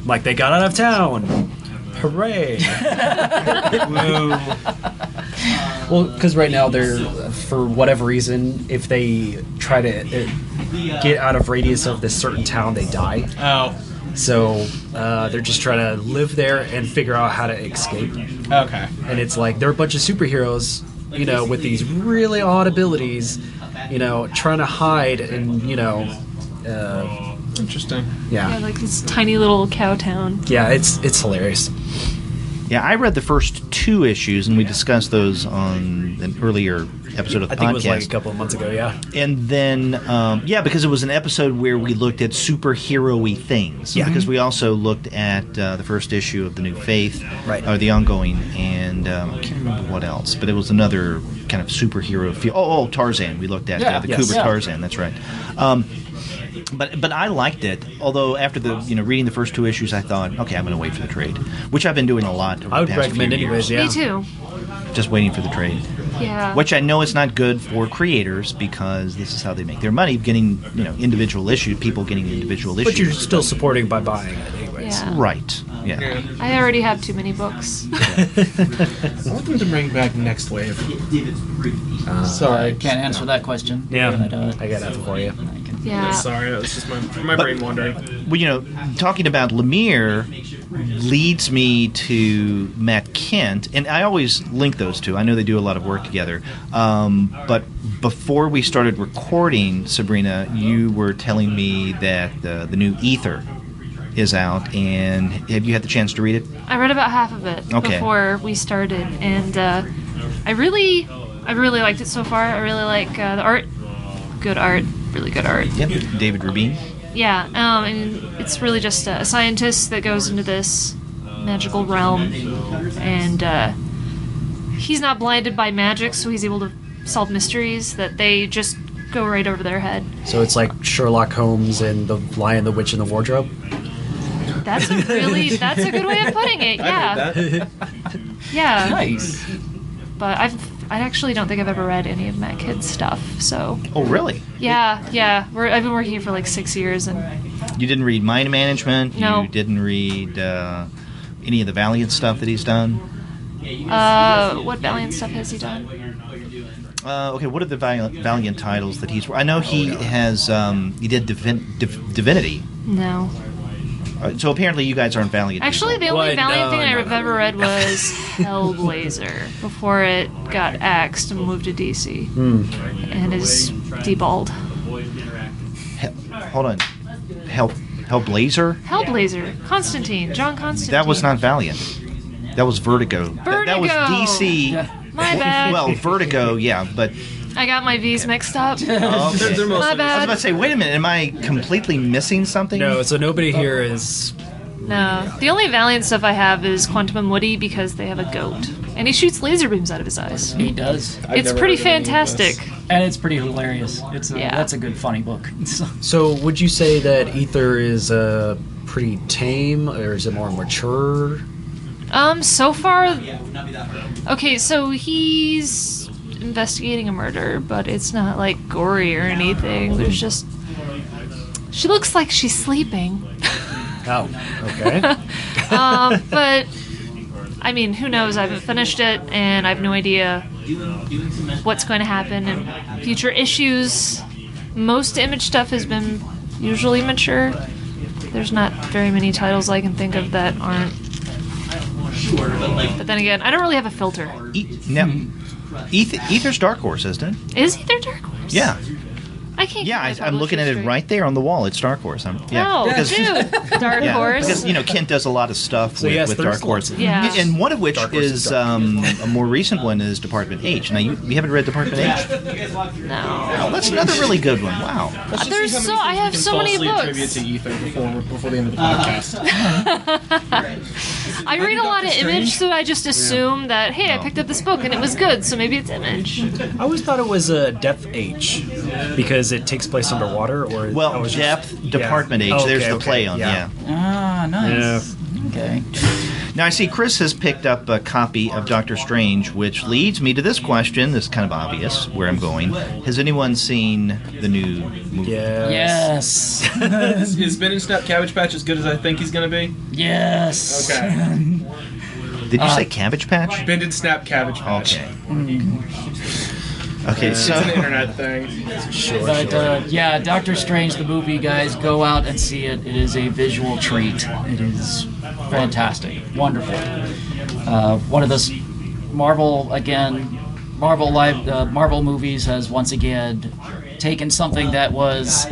Speaker 4: Like they got out of town. Hooray! Well, because right now they're, for whatever reason, if they try to get out of radius of this certain town, they die.
Speaker 6: Oh.
Speaker 4: So they're just trying to live there and figure out how to escape.
Speaker 6: Okay.
Speaker 4: And it's like they're a bunch of superheroes, with these really odd abilities, trying to hide and,
Speaker 6: Interesting.
Speaker 5: Yeah, like this tiny little cow town.
Speaker 4: Yeah, it's hilarious.
Speaker 1: Yeah, I read the first 2 issues, and we discussed those on an earlier episode of the podcast.
Speaker 4: I think it was like a couple of months ago, yeah.
Speaker 1: And then, because it was an episode where we looked at superhero-y things.
Speaker 4: Yeah.
Speaker 1: Because we also looked at the first issue of The New Faith,
Speaker 4: right.
Speaker 1: Or the ongoing, and I can't remember what else, but it was another kind of superhero feel. Oh, Tarzan. We looked at the Kubrick Tarzan. That's right. But I liked it. Although after the reading the first 2 issues, I thought, okay, I'm going to wait for the trade, which I've been doing a lot. Over
Speaker 4: I would
Speaker 1: the past
Speaker 4: recommend
Speaker 1: few
Speaker 4: anyways.
Speaker 1: years.
Speaker 4: Yeah.
Speaker 5: Me too.
Speaker 1: Just waiting for the trade.
Speaker 5: Yeah.
Speaker 1: Which I know is not good for creators because this is how they make their money, getting individual issue, people getting individual issues.
Speaker 4: But you're still supporting by buying it anyways.
Speaker 5: Yeah.
Speaker 1: Right. Yeah.
Speaker 5: I already have too many books.
Speaker 6: I want them to bring back Next Wave.
Speaker 3: Sorry, I can't answer that question.
Speaker 4: Yeah,
Speaker 3: But,
Speaker 4: I got nothing for you.
Speaker 5: Yeah.
Speaker 6: Sorry, that was just my brain wandering.
Speaker 1: Well, talking about Lemire leads me to Matt Kindt, and I always link those two. I know they do a lot of work together. But before we started recording, Sabrina, you were telling me that the new Ether is out, and have you had the chance to read it?
Speaker 5: I read about half of it before we started, and I really liked it so far. I really like the art. Good art. Really good art.
Speaker 1: Yep. David Rubin.
Speaker 5: Yeah, and it's really just a scientist that goes into this magical realm, and he's not blinded by magic, so he's able to solve mysteries that they just go right over their head.
Speaker 4: So it's like Sherlock Holmes and the Lion, the Witch, and the Wardrobe?
Speaker 5: That's a good way of putting it, yeah. Yeah.
Speaker 3: nice.
Speaker 5: But I actually don't think I've ever read any of Matt Kidd's stuff, so...
Speaker 1: Oh, really?
Speaker 5: Yeah. I've been working here for like 6 years, and...
Speaker 1: You didn't read Mind Management?
Speaker 5: No.
Speaker 1: You didn't read any of the Valiant stuff that he's done?
Speaker 5: What Valiant stuff has he done?
Speaker 1: Okay, what are the Valiant titles that he's... I know he has... he did Divinity.
Speaker 5: No.
Speaker 1: So apparently you guys aren't Valiant.
Speaker 5: Actually, the only Valiant thing I've ever read was Hellblazer, before it got axed and moved to DC. And is deballed.
Speaker 1: Hold on. Hellblazer?
Speaker 5: Hellblazer. Constantine. John Constantine.
Speaker 1: That was not Valiant. That was Vertigo. That was DC.
Speaker 5: My bad.
Speaker 1: Well, Vertigo, yeah, but...
Speaker 5: I got my V's mixed up.
Speaker 1: Okay.
Speaker 6: They're
Speaker 5: My
Speaker 6: mostly
Speaker 1: I was
Speaker 5: bad.
Speaker 1: about to say, wait a minute, am I completely missing something?
Speaker 4: No, so nobody here is...
Speaker 5: No. The only Valiant stuff I have is Quantum and Woody because they have a goat. And he shoots laser beams out of his eyes.
Speaker 3: He does.
Speaker 5: It's pretty fantastic.
Speaker 3: And it's pretty hilarious.
Speaker 5: Yeah.
Speaker 3: That's a good funny book.
Speaker 4: So would you say that Ether is pretty tame, or is it more mature?
Speaker 5: So far... Okay, so he's investigating a murder, but it's not, like, gory or anything. There's just... She looks like she's sleeping.
Speaker 4: Oh, okay.
Speaker 5: But, I mean, who knows? I haven't finished it, and I have no idea what's going to happen in future issues. Most Image stuff has been usually mature. There's not very many titles I can think of that aren't. But then again, I don't really have a filter.
Speaker 1: Ether's Dark Horse, isn't it?
Speaker 5: Is Ether Dark Horse?
Speaker 1: Yeah.
Speaker 5: I can't.
Speaker 1: Yeah,
Speaker 5: keep my
Speaker 1: I'm looking at it
Speaker 5: publisher
Speaker 1: right there on the wall. It's Dark Horse.
Speaker 5: Dude, Dark Horse.
Speaker 1: Because Kindt does a lot of stuff with Dark Horse.
Speaker 5: Yeah.
Speaker 1: And one of which
Speaker 4: Dark Horse
Speaker 1: is a more recent one is Department H. Now you haven't read Department H?
Speaker 5: No.
Speaker 1: Oh, that's another really good one. Wow.
Speaker 5: I have so many
Speaker 6: Trivia
Speaker 5: books.
Speaker 6: to Ether before the end of the podcast.
Speaker 5: I read a lot of Image, so I just assume that, hey, I picked up this book and it was good, so maybe it's Image.
Speaker 4: I always thought it was Depth H, because it takes place underwater, or...
Speaker 1: Well, Depth, Department H.
Speaker 4: Oh,
Speaker 1: There's
Speaker 4: okay,
Speaker 1: the play
Speaker 4: okay,
Speaker 1: on,
Speaker 4: yeah.
Speaker 3: Ah, nice. Okay.
Speaker 1: Now, I see Chris has picked up a copy of Doctor Strange, which leads me to this question. This is kind of obvious where I'm going. Has anyone seen the new movie?
Speaker 3: Yes.
Speaker 6: Is Ben and Snap Cabbage Patch as good as I think he's going to be?
Speaker 3: Yes.
Speaker 6: Okay.
Speaker 1: Did you say Cabbage Patch?
Speaker 6: Ben and Snap Cabbage Patch.
Speaker 1: Okay. Okay,
Speaker 6: It's
Speaker 1: so...
Speaker 6: an internet thing.
Speaker 3: But yeah, Doctor Strange, the movie, guys, go out and see it. It is a visual treat. It is fantastic, wonderful. One of those Marvel movies has once again taken something that was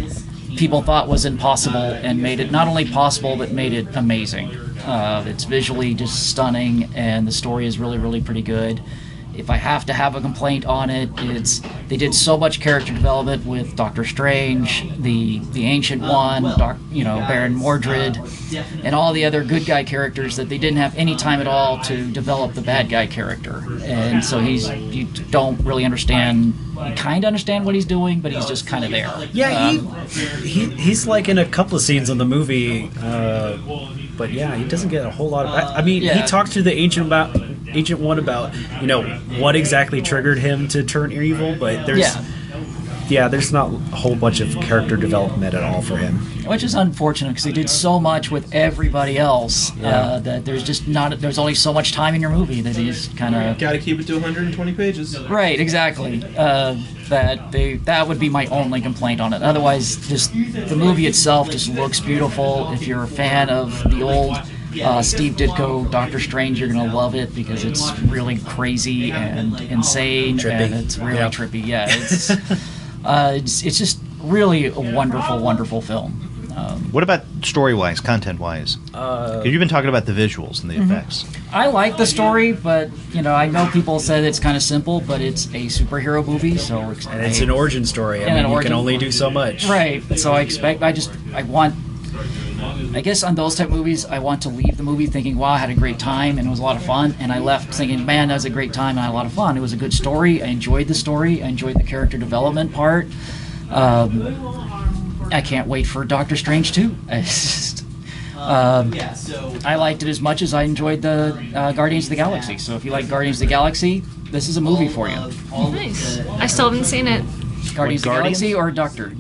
Speaker 3: people thought was impossible and made it not only possible but made it amazing. It's visually just stunning, and the story is really, really pretty good. If I have to have a complaint on it, it's they did so much character development with Doctor Strange, the Ancient One, Baron Mordred, and all the other good guy characters that they didn't have any time at all to develop the bad guy character. And so you don't really understand. You kind of understand what he's doing, but he's just kind of there.
Speaker 4: Yeah, he's like in a couple of scenes in the movie, but yeah, he doesn't get a whole lot of... I mean, he talks to the Ancient One about, what exactly triggered him to turn evil, but there's... there's not a whole bunch of character development at all for him.
Speaker 3: Which is unfortunate because he did so much with everybody else that there's just not. There's only so much time in your movie that he's kind of.
Speaker 6: Got to keep it to 120 pages.
Speaker 3: Right, exactly. That would be my only complaint on it. Otherwise, just the movie itself just looks beautiful. If you're a fan of the old Steve Ditko Doctor Strange, you're gonna love it because it's really crazy and insane,
Speaker 4: Trippy.
Speaker 3: and it's really trippy. Yeah, it's just really a wonderful, wonderful film.
Speaker 1: What about story-wise, content-wise? Because you've been talking about the visuals and the effects.
Speaker 3: I like the story, but I know people said it's kind of simple, but it's a superhero movie, so
Speaker 4: And it's an origin story. I mean, you can only do so much.
Speaker 3: Right. So I guess on those type of movies, I want to leave the movie thinking, wow, I had a great time and it was a lot of fun. And I left thinking, man, that was a great time and I had a lot of fun. It was a good story. I enjoyed the story. I enjoyed the character development part. I can't wait for Doctor Strange 2. I liked it as much as I enjoyed the Guardians of the Galaxy. So if you like Guardians of the Galaxy, this is a movie for you.
Speaker 5: Nice. I still haven't seen it.
Speaker 3: Guardians of the Galaxy or Doctor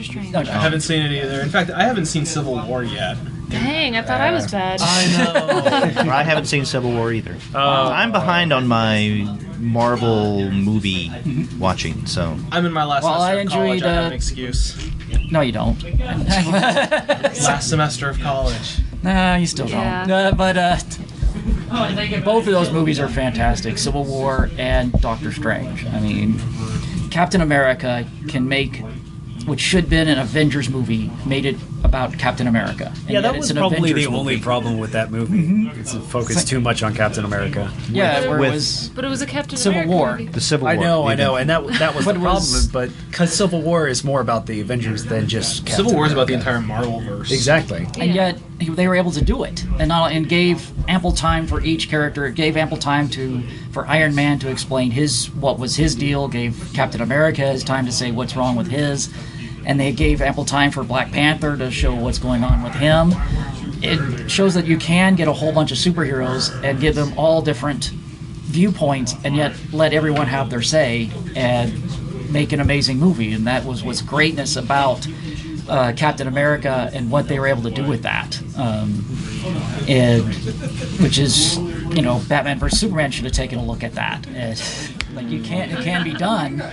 Speaker 5: Strange.
Speaker 3: No,
Speaker 6: I haven't seen it either. In fact, I haven't seen Civil War yet.
Speaker 5: Dang, I thought I was bad.
Speaker 6: I know.
Speaker 1: I haven't seen Civil War either. I'm behind on my Marvel movie watching, so...
Speaker 6: I'm in my last semester of college. I have an excuse.
Speaker 3: No, you don't.
Speaker 6: Last semester of college.
Speaker 3: Nah, you still
Speaker 5: Yeah.
Speaker 3: don't. Both of those movies are fantastic. Civil War and Doctor Strange. I mean, Captain America can make, which should have been an Avengers movie, made it about Captain America. And
Speaker 4: Yeah, that
Speaker 3: yet
Speaker 4: was
Speaker 3: it's an
Speaker 4: probably the
Speaker 3: Avengers
Speaker 4: only
Speaker 3: movie.
Speaker 4: problem with that movie. It's focused too much on Captain America.
Speaker 3: Yeah, where
Speaker 1: with-
Speaker 3: it was
Speaker 5: But it was a Captain
Speaker 3: Civil
Speaker 5: America
Speaker 3: War.
Speaker 5: movie.
Speaker 1: The Civil War.
Speaker 4: I know, and that was
Speaker 3: But
Speaker 4: the
Speaker 3: it
Speaker 4: problem.
Speaker 3: was-
Speaker 4: But because Civil War is more about the Avengers than just Captain
Speaker 6: Civil War is about the
Speaker 4: America.
Speaker 6: entire Marvel verse.
Speaker 4: Exactly.
Speaker 3: And yet they were able to do it, and gave ample time for each character. It gave ample time for Iron Man to explain what was his deal. Gave Captain America his time to say what's wrong with his, and they gave ample time for Black Panther to show what's going on with him. It shows that you can get a whole bunch of superheroes and give them all different viewpoints, and yet let everyone have their say and make an amazing movie. And that was what's greatness about Captain America and what they were able to do with that. And which is, Batman vs Superman should have taken a look at that. It can be done.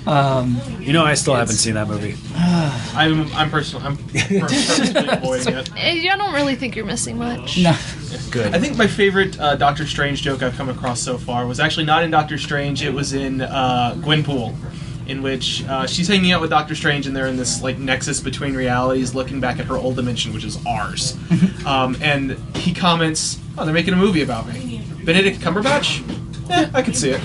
Speaker 4: I still haven't seen that movie.
Speaker 6: I'm personally avoiding it.
Speaker 5: I don't really think you're missing much.
Speaker 3: No.
Speaker 4: Good.
Speaker 6: I think my favorite Doctor Strange joke I've come across so far was actually not in Doctor Strange. It was in Gwenpool, in which she's hanging out with Doctor Strange, and they're in this nexus between realities, looking back at her old dimension, which is ours. And he comments, "Oh, they're making a movie about me. Benedict Cumberbatch? I could see it."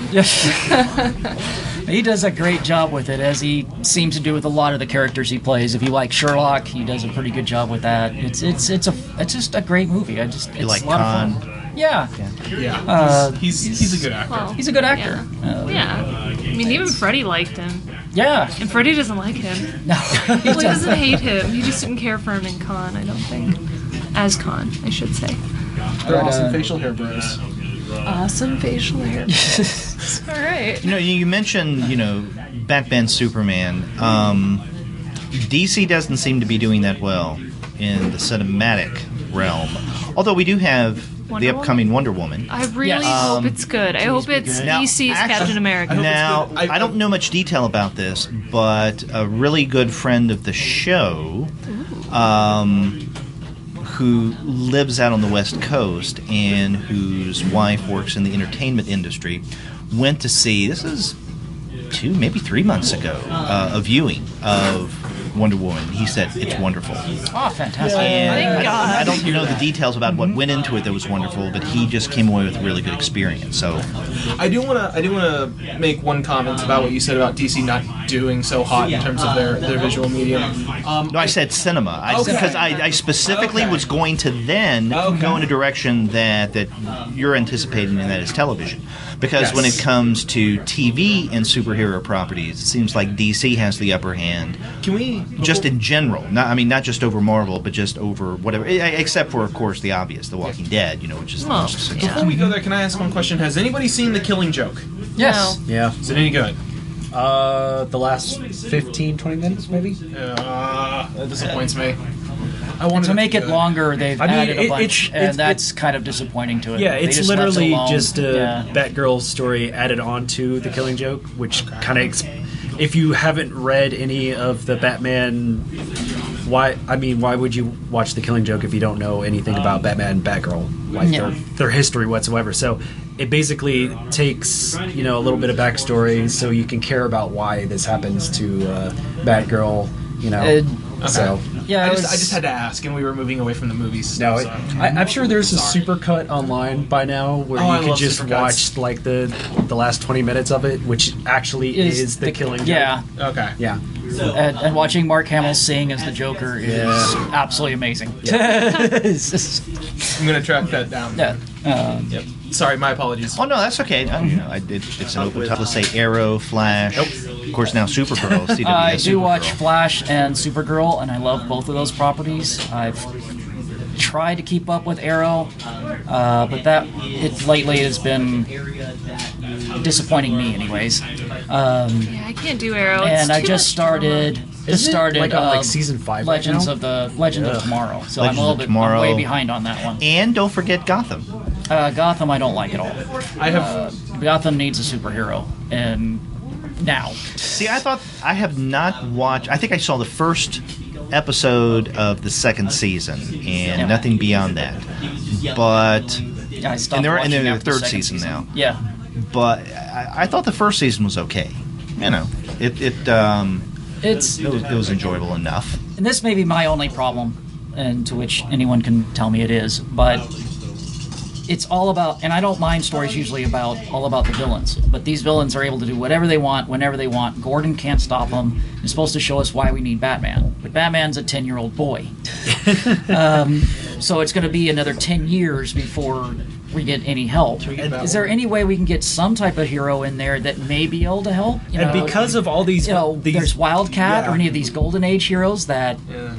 Speaker 3: He does a great job with it, as he seems to do with a lot of the characters he plays. If you like Sherlock, he does a pretty good job with that. It's just a great movie. It's
Speaker 1: like
Speaker 3: a lot
Speaker 1: Khan?
Speaker 3: of fun. Yeah.
Speaker 6: Yeah, he's a good actor.
Speaker 5: Well,
Speaker 3: He's a good actor.
Speaker 5: yeah. I mean, even Freddie liked him.
Speaker 3: Yeah.
Speaker 5: And Freddie doesn't like him.
Speaker 3: No.
Speaker 5: Well, he doesn't hate him. He just didn't care for him in Khan, I don't think. As Khan, I should say.
Speaker 6: They're awesome facial hair bros.
Speaker 5: Awesome facial hair. All right.
Speaker 1: You mentioned, Batman, Superman. DC doesn't seem to be doing that well in the cinematic realm. Although we do have the upcoming Wonder Woman.
Speaker 5: I really hope it's good. I hope it's
Speaker 1: Now,
Speaker 5: DC's Captain America.
Speaker 1: Now,
Speaker 6: good.
Speaker 1: I don't know much detail about this, but a really good friend of the show, who lives out on the West Coast and whose wife works in the entertainment industry, went to see, this is 2, maybe 3 months ago, a viewing of Wonder Woman. He said it's wonderful.
Speaker 3: Oh, fantastic.
Speaker 1: And
Speaker 5: Thank God.
Speaker 1: I don't know the details about what went into it that was wonderful, but he just came away with a really good experience. So
Speaker 6: I do want to make one comment about what you said about DC not doing so hot in terms of their visual medium.
Speaker 1: no, I said cinema. Because I specifically was going to then go in a direction that you're anticipating, and that is television. Because when it comes to TV and superhero properties, it seems like DC has the upper hand.
Speaker 6: Can we
Speaker 1: Just in general, not just over Marvel, but just over whatever, except for, of course, the obvious, The Walking Dead, which is the most successful.
Speaker 6: Before we go there, can I ask one question? Has anybody seen The Killing Joke?
Speaker 3: Yes.
Speaker 4: Yeah.
Speaker 6: Is it any good?
Speaker 4: The last 15, 20 minutes, maybe?
Speaker 6: That disappoints me. I wanted
Speaker 3: To make it
Speaker 6: good.
Speaker 3: longer, they've added a bunch, and
Speaker 4: it's-
Speaker 3: that's kind of disappointing to it.
Speaker 4: Yeah,
Speaker 3: They
Speaker 4: it's
Speaker 3: just left it
Speaker 4: literally
Speaker 3: alone.
Speaker 4: just a
Speaker 3: Yeah.
Speaker 4: Batgirl story added on to the Killing Joke, which kind of, if you haven't read any of the Batman, why would you watch the Killing Joke if you don't know anything about Batman and Batgirl, like their history whatsoever? So it basically takes a little bit of backstory so you can care about why this happens to Batgirl. So.
Speaker 3: Yeah,
Speaker 6: I
Speaker 3: it
Speaker 6: just
Speaker 3: was-
Speaker 6: had to ask, and we were moving away from the movies.
Speaker 4: No,
Speaker 6: so.
Speaker 4: I'm sure there's a supercut online by now where
Speaker 6: I
Speaker 4: you can
Speaker 6: love
Speaker 4: just
Speaker 6: supercuts.
Speaker 4: watch like the last 20 minutes of it, which actually is the Killing Joke.
Speaker 3: Yeah,
Speaker 6: Okay.
Speaker 4: Yeah.
Speaker 3: and watching Mark Hamill sing as the Joker is absolutely amazing. It's just-
Speaker 6: I'm gonna track that down.
Speaker 3: yeah.
Speaker 6: Yep. Sorry, my apologies.
Speaker 1: Oh no, that's okay. It's an open top. Let's say Arrow, Flash. Of course, now Supergirl. CW
Speaker 3: I
Speaker 1: has
Speaker 3: do
Speaker 1: Supergirl.
Speaker 3: watch Flash and Supergirl, and I love both of those properties. I've tried to keep up with Arrow, but lately has been disappointing me, anyways.
Speaker 5: Yeah, I can't do Arrow. It's
Speaker 3: And I
Speaker 5: too
Speaker 3: just
Speaker 5: much
Speaker 3: started.
Speaker 4: Isn't it like on, like, season 5 right
Speaker 3: Legends
Speaker 4: now?
Speaker 3: of the Legend of Tomorrow. So
Speaker 1: Legends
Speaker 3: I'm a
Speaker 1: of
Speaker 3: little bit
Speaker 1: Tomorrow.
Speaker 3: I'm way behind on that one.
Speaker 1: And don't forget Gotham.
Speaker 3: Gotham, I don't like at all.
Speaker 6: I have.
Speaker 3: Gotham needs a superhero, and now.
Speaker 1: See, I have not watched. I think I saw the first episode of the second season, and nothing beyond that. But
Speaker 3: I stopped
Speaker 1: and they're
Speaker 3: watching
Speaker 1: in their
Speaker 3: after the
Speaker 1: third
Speaker 3: second
Speaker 1: season now.
Speaker 3: Yeah.
Speaker 1: But I thought the first season was okay. It was enjoyable enough.
Speaker 3: And this may be my only problem, and to which anyone can tell me it is, but it's all about, and I don't mind stories usually all about the villains, but these villains are able to do whatever they want, whenever they want. Gordon can't stop them. It's supposed to show us why we need Batman. But Batman's a 10-year-old boy. So it's going to be another 10 years before we get any help. Is there any way we can get some type of hero in there that may be able to help?
Speaker 4: And because of all these,
Speaker 3: there's Wildcat or any of these Golden Age heroes that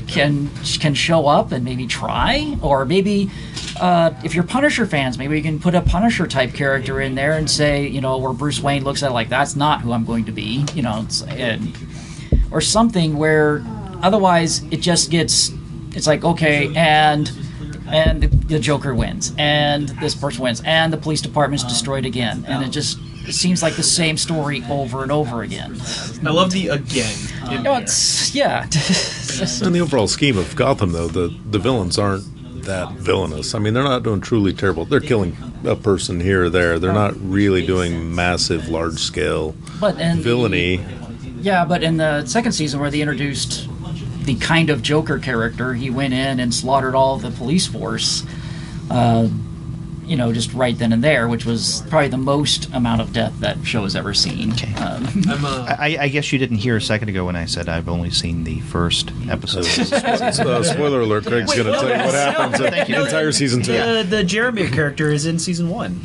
Speaker 3: can show up and maybe try, or maybe if you're Punisher fans, maybe we can put a Punisher type character in there and say, where Bruce Wayne looks at it like, that's not who I'm going to be, or something where otherwise it just gets, it's like, okay, and the Joker wins, and this person wins, and the police department's destroyed again, and it seems like the same story over and over again.
Speaker 6: I love the again.
Speaker 3: In
Speaker 2: In the overall scheme of Gotham, though, the villains aren't that villainous. I mean, they're not doing truly terrible. They're killing a person here or there. They're not really doing massive, large-scale villainy.
Speaker 3: But in the second season where they introduced the kind of Joker character, he went in and slaughtered all of the police force, just right then and there, which was probably the most amount of death that show has ever seen.
Speaker 1: Okay. I guess you didn't hear a second ago when I said I've only seen the first episode.
Speaker 2: Spoiler alert, Craig's going to tell you what happens in the entire season 2.
Speaker 4: The Jeremy character is in season 1.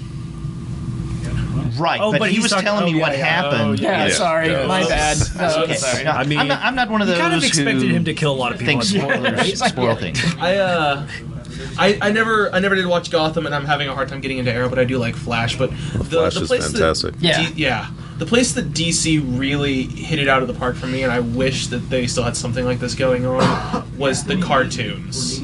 Speaker 1: Right, but he was telling me what happened.
Speaker 3: Sorry, my bad.
Speaker 1: Okay.
Speaker 3: Sorry.
Speaker 1: No, I'm not one of those
Speaker 4: kind of expected
Speaker 1: who
Speaker 4: him to kill a lot of people.
Speaker 1: think spoilers spoil things.
Speaker 6: I never did watch Gotham, and I'm having a hard time getting into Arrow, but I do like Flash. But
Speaker 2: Flash is
Speaker 6: place
Speaker 2: fantastic.
Speaker 6: the place that DC really hit it out of the park for me, and I wish that they still had something like this going on, was the cartoons.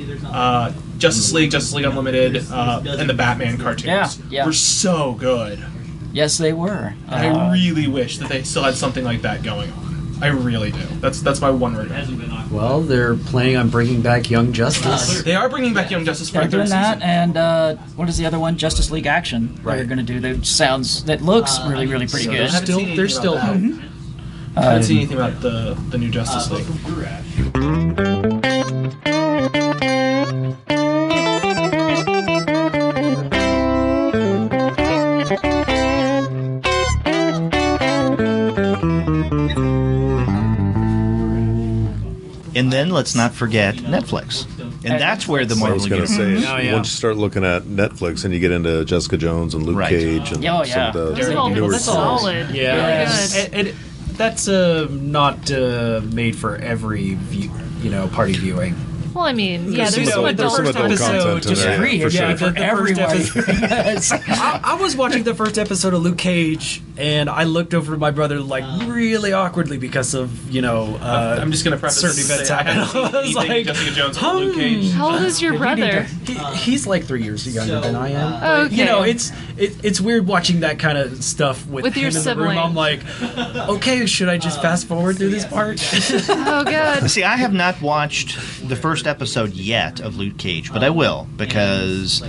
Speaker 6: Justice League Unlimited, and the Batman cartoons were so good.
Speaker 3: Yes, they were.
Speaker 6: I really wish that they still had something like that going on. I really do. That's my one regret.
Speaker 4: Well, they're planning on bringing back Young Justice.
Speaker 6: They are bringing back Young Justice for
Speaker 3: They're
Speaker 6: a third
Speaker 3: doing that,
Speaker 6: season.
Speaker 3: and what is the other one? Justice League Action. Right. They're going to do. That looks really, really pretty good.
Speaker 6: There's still hope. I haven't seen anything about the new Justice League.
Speaker 1: And then let's not forget Netflix. And that's where the
Speaker 2: I
Speaker 1: Marvel
Speaker 2: was going to
Speaker 1: universe.
Speaker 2: say, once you start looking at Netflix and you get into Jessica Jones and Luke Cage and some of the newer
Speaker 5: That's
Speaker 2: shows.
Speaker 5: solid.
Speaker 4: Yeah,
Speaker 5: Really good.
Speaker 4: that's not made for every party viewing.
Speaker 5: Well, I mean,
Speaker 2: There's
Speaker 5: there's some
Speaker 2: some
Speaker 5: adult
Speaker 2: adult
Speaker 5: stuff.
Speaker 2: content in there, for sure.
Speaker 4: the first episode. I was watching the first episode of Luke Cage, and I looked over to my brother like really awkwardly because of
Speaker 6: I'm just gonna preface
Speaker 4: certain
Speaker 6: this
Speaker 4: events
Speaker 6: to say I
Speaker 4: happening.
Speaker 6: haven't
Speaker 4: I was
Speaker 6: seen anything
Speaker 4: like,
Speaker 6: Jessica Jones or Luke Cage.
Speaker 5: How old is your brother?
Speaker 4: He's like 3 years younger than I am.
Speaker 5: Oh, okay.
Speaker 4: It's weird watching that kind of stuff with him
Speaker 5: your
Speaker 4: in the
Speaker 5: sibling.
Speaker 4: room. I'm like, okay, should I just fast forward through this part?
Speaker 5: Oh, God.
Speaker 1: See, I have not watched the first episode yet of Luke Cage, but I will because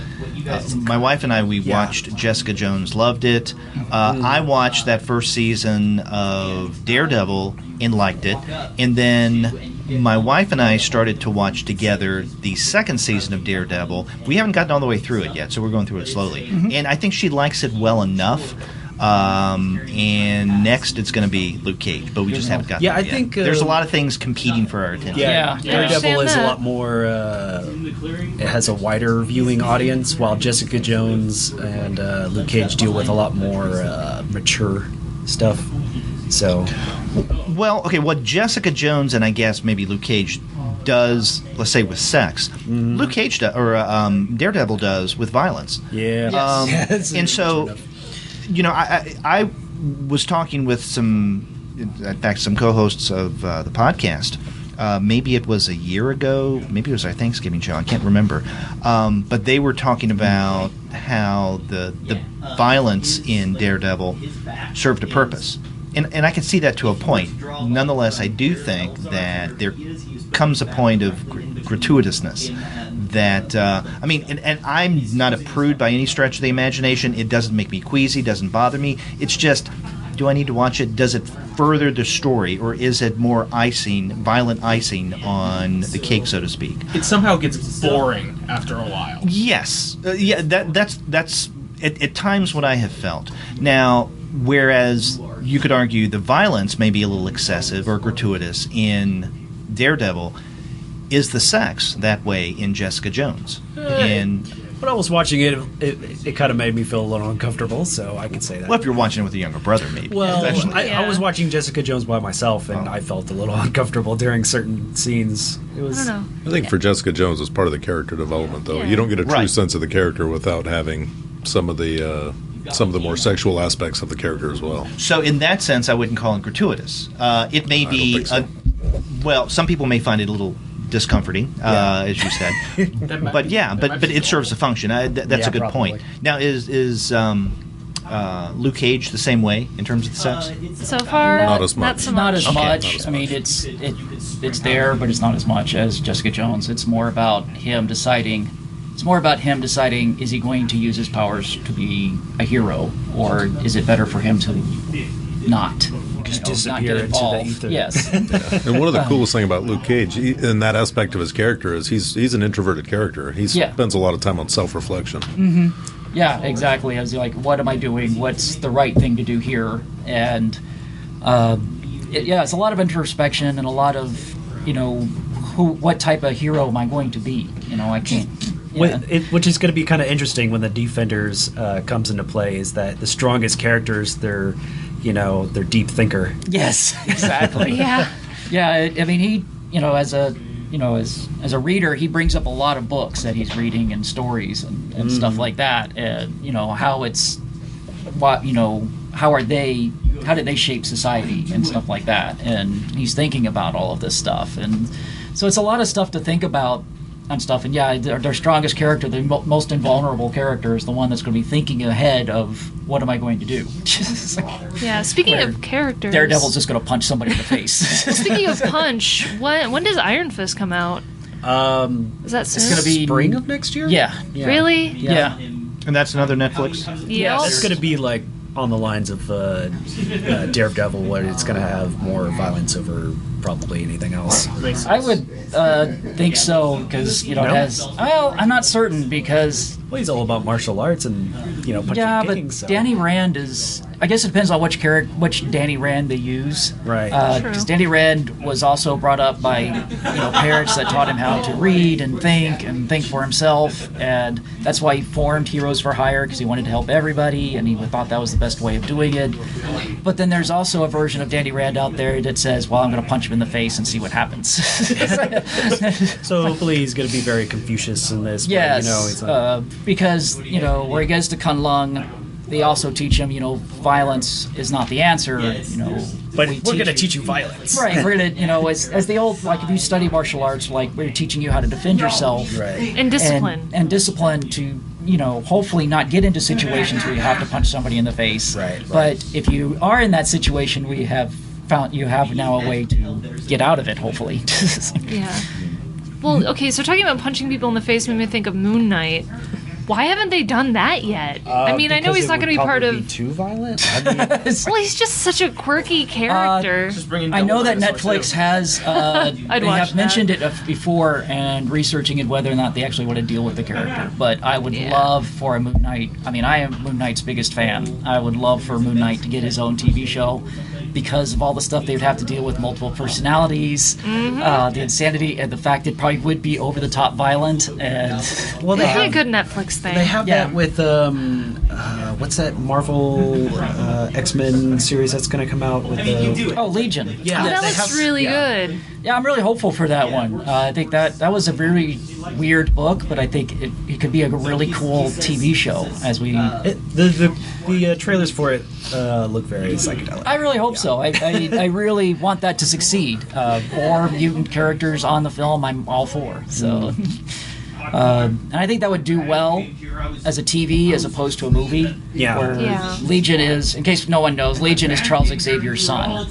Speaker 1: my wife and I, we watched Jessica Jones, loved it. I watched that first season of Daredevil and liked it. And then my wife and I started to watch together the second season of Daredevil. We haven't gotten all the way through it yet, so we're going through it slowly. And I think she likes it well enough. And next it's going to be Luke Cage, but we just haven't gotten there
Speaker 4: I
Speaker 1: yet.
Speaker 4: think
Speaker 1: there's a lot of things competing for our attention.
Speaker 3: Yeah.
Speaker 4: Daredevil is a
Speaker 5: that.
Speaker 4: lot more. It has a wider viewing audience, while Jessica Jones and Luke Cage deal with a lot more mature stuff. So,
Speaker 1: Well, okay, what Jessica Jones and I guess maybe Luke Cage does, let's say with sex, Luke Cage or Daredevil does with violence.
Speaker 4: yeah,
Speaker 1: And so, I was talking with some co-hosts of the podcast. Maybe it was a year ago. Maybe it was our Thanksgiving show. I can't remember. But they were talking about how the violence in Daredevil served a purpose. And I can see that to a point. Nonetheless, I do think that there comes a point of gratuitousness that, and I'm not a prude by any stretch of the imagination. It doesn't make me queasy, doesn't bother me. It's just, do I need to watch it? Does it further the story, or is it more violent icing on the cake, so to speak?
Speaker 6: It somehow gets boring after a while.
Speaker 1: Yes. That's at times what I have felt. Now, whereas you could argue the violence may be a little excessive or gratuitous in Daredevil, is the sex that way in Jessica Jones? And
Speaker 4: when I was watching it kind of made me feel a little uncomfortable. So I could say that.
Speaker 1: well, if you're watching it with a younger brother, maybe.
Speaker 4: Well,
Speaker 1: especially.
Speaker 4: I was watching Jessica Jones by myself, and I felt a little uncomfortable during certain scenes. It was.
Speaker 5: I don't know.
Speaker 2: I think for Jessica Jones, it's part of the character development, though.
Speaker 5: Yeah.
Speaker 2: You don't get a true
Speaker 1: Right.
Speaker 2: sense of the character without having some of the more sexual aspects of the character as well.
Speaker 1: So in that sense, I wouldn't call it gratuitous. It may be,
Speaker 2: think so.
Speaker 1: well, some people may find it a little discomforting, as you said. but it serves a function. That's
Speaker 4: Yeah,
Speaker 1: a good
Speaker 4: probably.
Speaker 1: point. Now, is Luke Cage the same way in terms of the sex?
Speaker 5: So far,
Speaker 2: Not as much.
Speaker 5: Not so
Speaker 3: Not
Speaker 5: much.
Speaker 3: as much.
Speaker 2: Not as
Speaker 3: I mean, it's there, but it's not as much as Jessica Jones. It's more about him deciding. It's more about him deciding: is he going to use his powers to be a hero, or is it better for him to not?
Speaker 4: Just
Speaker 3: not
Speaker 4: disappear
Speaker 3: get
Speaker 4: into the
Speaker 3: involved?
Speaker 4: ether.
Speaker 3: Yes.
Speaker 2: And one of the coolest thing about Luke Cage, in that aspect of his character, is he's an introverted character. He
Speaker 3: Yeah.
Speaker 2: spends a lot of time on self-reflection.
Speaker 3: Yeah, exactly. I was like, what am I doing? What's the right thing to do here? And it's a lot of introspection and a lot of, what type of hero am I going to be? I can't. Yeah.
Speaker 4: Which is going to be kind of interesting when the Defenders comes into play. Is that the strongest characters? They're deep thinker.
Speaker 3: Yes, exactly.
Speaker 5: Yeah.
Speaker 3: Yeah, I mean, he, as a reader, he brings up a lot of books that he's reading and stories and stuff like that, and how did they shape society and stuff like that, and he's thinking about all of this stuff, and so it's a lot of stuff to think about and stuff, and their strongest character, the most invulnerable character, is the one that's going to be thinking ahead of what am I going to do.
Speaker 5: Yeah. Speaking of characters,
Speaker 3: Daredevil's just going to punch somebody in the face.
Speaker 5: Speaking of punch, when does Iron Fist come out? Is that soon?
Speaker 3: It's going to be
Speaker 4: Spring of next year.
Speaker 3: Yeah.
Speaker 5: Really?
Speaker 3: Yeah.
Speaker 1: And that's another Netflix?
Speaker 5: Yeah.
Speaker 4: It's going to be like on the lines of Daredevil, where it's going to have more violence over probably anything else.
Speaker 3: I would think so, because it has. Well, I'm not certain because.
Speaker 4: Well, he's all about martial arts and punching
Speaker 3: Yeah,
Speaker 4: and
Speaker 3: but
Speaker 4: kicking. So.
Speaker 3: Danny Rand is. I guess it depends on which Danny Rand they use.
Speaker 4: Right.
Speaker 5: True.
Speaker 3: Because Danny Rand was also brought up by parents that taught him how to read and think for himself, and that's why he formed Heroes for Hire, because he wanted to help everybody, and he thought that was the best way of doing it. But then there's also a version of Danny Rand out there that says, "Well, I'm going to punch him in the face and see what happens."
Speaker 4: So hopefully he's going to be very Confucius in this.
Speaker 3: Yes,
Speaker 4: But, he's like,
Speaker 3: because where he goes to Kunlun, they also teach them, violence is not the answer.
Speaker 4: But we're going to teach you violence.
Speaker 3: Right. We're going to, as the old, like, if you study martial arts, like, we're teaching you how to defend yourself.
Speaker 4: Right.
Speaker 5: And discipline.
Speaker 3: And discipline to, hopefully not get into situations where you have to punch somebody in the face.
Speaker 4: Right.
Speaker 3: But if you are in that situation, you have now a way to get out of it, hopefully.
Speaker 5: Yeah. Well, okay, so talking about punching people in the face made me think of Moon Knight. Why haven't they done that yet? I mean, I know he's not going to be part of...
Speaker 4: too violent?
Speaker 5: Well, he's just such a quirky character.
Speaker 3: I know that Netflix has...
Speaker 5: I'd
Speaker 3: they
Speaker 5: watch
Speaker 3: have mentioned it before and researching it whether or not they actually want to deal with the character. But I would love for a Moon Knight... I mean, I am Moon Knight's biggest fan. I would love for Moon Knight to get his own TV show because of all the stuff they would have to deal with, multiple personalities, the insanity, and the fact it probably would be over-the-top violent. And
Speaker 5: Well, they have a good Netflix thing.
Speaker 4: They have that with what's that Marvel X-Men series that's going to come out with
Speaker 3: Legion.
Speaker 4: Yeah,
Speaker 5: that looks really good.
Speaker 3: Yeah, I'm really hopeful for that one. I think that was a very weird book, but I think it could be a really cool TV show as we...
Speaker 4: the trailers for it look very psychedelic.
Speaker 3: I really hope so. I really want that to succeed. More mutant characters on the film, I'm all for. So, and I think that would do well as a TV as opposed to a movie.
Speaker 5: Yeah.
Speaker 3: Legion is, in case no one knows, Legion is Charles Xavier's son,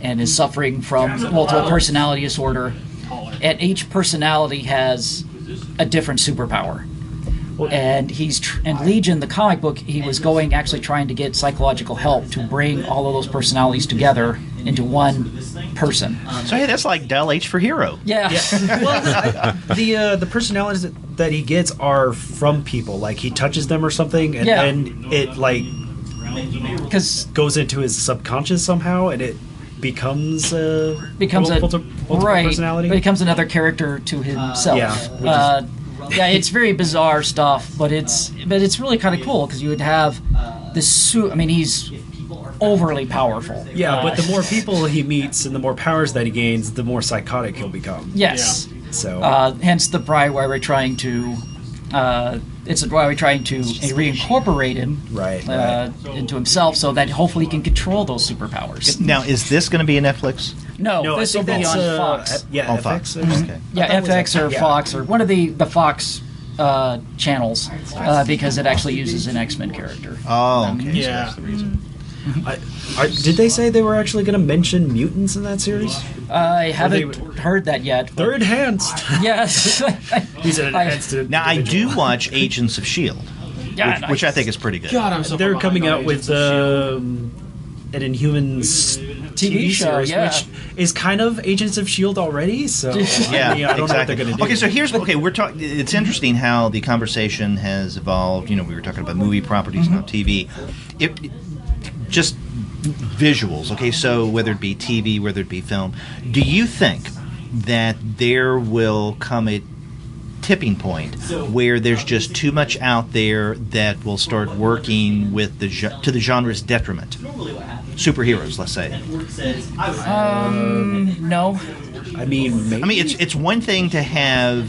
Speaker 3: and is suffering from multiple personality disorder. And each personality has a different superpower. And and Legion, the comic book, he was trying to get psychological help to bring all of those personalities together into one person.
Speaker 1: So hey, that's like Del H for Hero.
Speaker 3: Yeah.
Speaker 4: Well, the personalities that he gets are from people. Like he touches them or something, and then it goes into his subconscious somehow, and it becomes multiple personality.
Speaker 3: But it becomes another character to himself. Yeah, it's very bizarre stuff, but it's really kind of cool because you would have this suit. I mean, he's overly powerful.
Speaker 4: Yeah, but the more people he meets and the more powers that he gains, the more psychotic he'll become.
Speaker 3: Yes.
Speaker 4: Yeah. So
Speaker 3: hence the why we're trying to. It's why we're trying to reincorporate him into himself, so that hopefully he can control those superpowers.
Speaker 1: Now, is this going to be a Netflix?
Speaker 3: No, this will be on Fox.
Speaker 1: On Fox.
Speaker 3: Okay. Yeah, FX or Fox or one of the Fox channels because it actually uses an X-Men character.
Speaker 1: Oh, okay.
Speaker 6: Yeah.
Speaker 1: So that's the reason.
Speaker 4: Did they say they were actually going to mention mutants in that series?
Speaker 3: I haven't heard that yet.
Speaker 4: They're enhanced.
Speaker 3: Yes.
Speaker 4: He's an enhanced.
Speaker 1: Now, I do watch Agents of S.H.I.E.L.D., which I think is pretty good.
Speaker 6: God, I'm so
Speaker 4: They're coming out with an Inhumans TV series, which is kind of Agents of S.H.I.E.L.D. already. So
Speaker 1: yeah,
Speaker 4: I don't know what they're going to do.
Speaker 1: Okay, so we're talking. It's interesting how the conversation has evolved. We were talking about movie properties and on TV. Just visuals, okay? So whether it be TV, whether it be film, do you think that there will come a tipping point where there's just too much out there that will start working with to the genre's detriment? Superheroes, let's say.
Speaker 3: No.
Speaker 4: I mean, maybe.
Speaker 1: I mean, it's one thing to have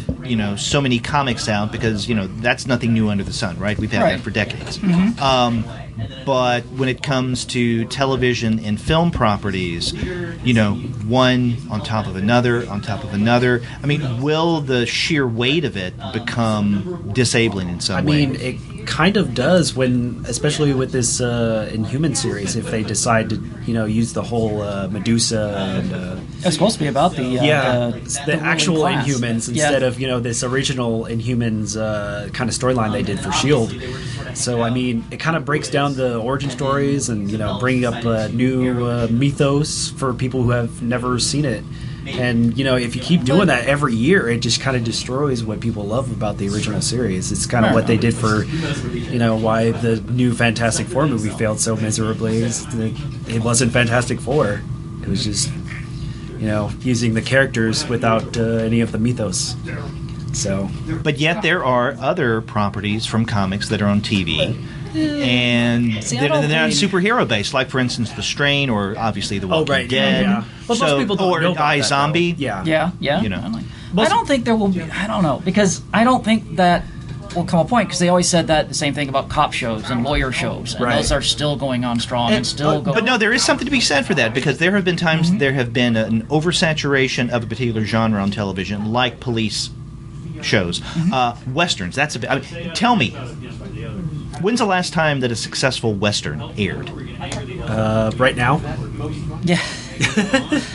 Speaker 1: so many comics out because that's nothing new under the sun, right? We've had that for decades. But when it comes to television and film properties, one on top of another, I mean, will the sheer weight of it become disabling in some way?
Speaker 4: I mean, it kind of does especially with this Inhuman series, if they decide to, use the whole Medusa and...
Speaker 3: it's supposed to be about the
Speaker 4: actual
Speaker 3: class.
Speaker 4: Inhumans instead of, this original Inhumans kind of storyline they did for S.H.I.E.L.D. So, I mean, it kind of breaks down the origin stories and, bringing up new mythos for people who have never seen it. And, if you keep doing that every year, it just kind of destroys what people love about the original series. It's kind of what they did for, why the new Fantastic Four movie failed so miserably. It wasn't Fantastic Four. It was just, using the characters without any of the mythos. So,
Speaker 1: but yet there are other properties from comics that are on TV, and they're not superhero based. Like, for instance, The Strain, or obviously The Walking Dead.
Speaker 4: Yeah. But most people don't know about that,
Speaker 1: Zombie.
Speaker 4: Yeah.
Speaker 3: Yeah. I don't think there will be. I don't know, because I don't think that will come a point, because they always said that the same thing about cop shows and lawyer shows, and
Speaker 4: Right.
Speaker 3: those are still going on strong and still going.
Speaker 1: But no, there is something to be said for that, because there have been times there have been an oversaturation of a particular genre on television, like police shows, westerns. That's a bit. I mean, tell me, when's the last time that a successful western aired?
Speaker 4: Right now,
Speaker 3: Yeah,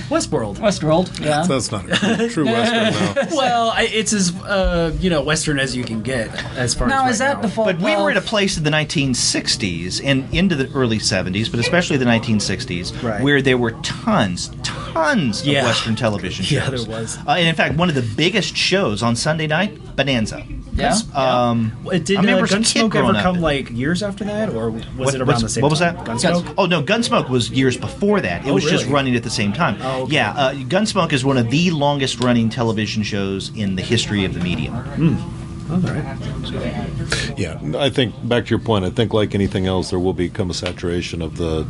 Speaker 4: Westworld.
Speaker 3: yeah.
Speaker 2: That's not a true Western, though.
Speaker 4: Well, it's as Western as you can get as far
Speaker 3: Now,
Speaker 4: as
Speaker 3: is
Speaker 4: right
Speaker 3: that
Speaker 4: now.
Speaker 3: the fault?
Speaker 1: But we were at a place in the 1960s and into the early 70s, but especially the 1960s,
Speaker 4: Right.
Speaker 1: where there were tons of
Speaker 4: Yeah.
Speaker 1: Western television shows.
Speaker 4: Yeah, there was.
Speaker 1: And in fact, one of the biggest shows on Sunday night, Bonanza.
Speaker 3: Yeah.
Speaker 4: Did
Speaker 1: I remember as a kid
Speaker 4: Gunsmoke
Speaker 1: growing
Speaker 4: ever
Speaker 1: up.
Speaker 4: come like years after that, or was
Speaker 1: What-
Speaker 4: it around
Speaker 1: what's-
Speaker 4: the same
Speaker 1: what was
Speaker 4: time?
Speaker 1: that?
Speaker 4: Gunsmoke?
Speaker 1: Oh no, Gunsmoke was years before that. It was just
Speaker 4: really?
Speaker 1: running at the same time.
Speaker 4: Oh, okay.
Speaker 1: Yeah, Gunsmoke is one of the longest running television shows in the history of the medium.
Speaker 4: All right.
Speaker 2: Yeah, I think back to your point. I think like anything else, there will become a saturation of the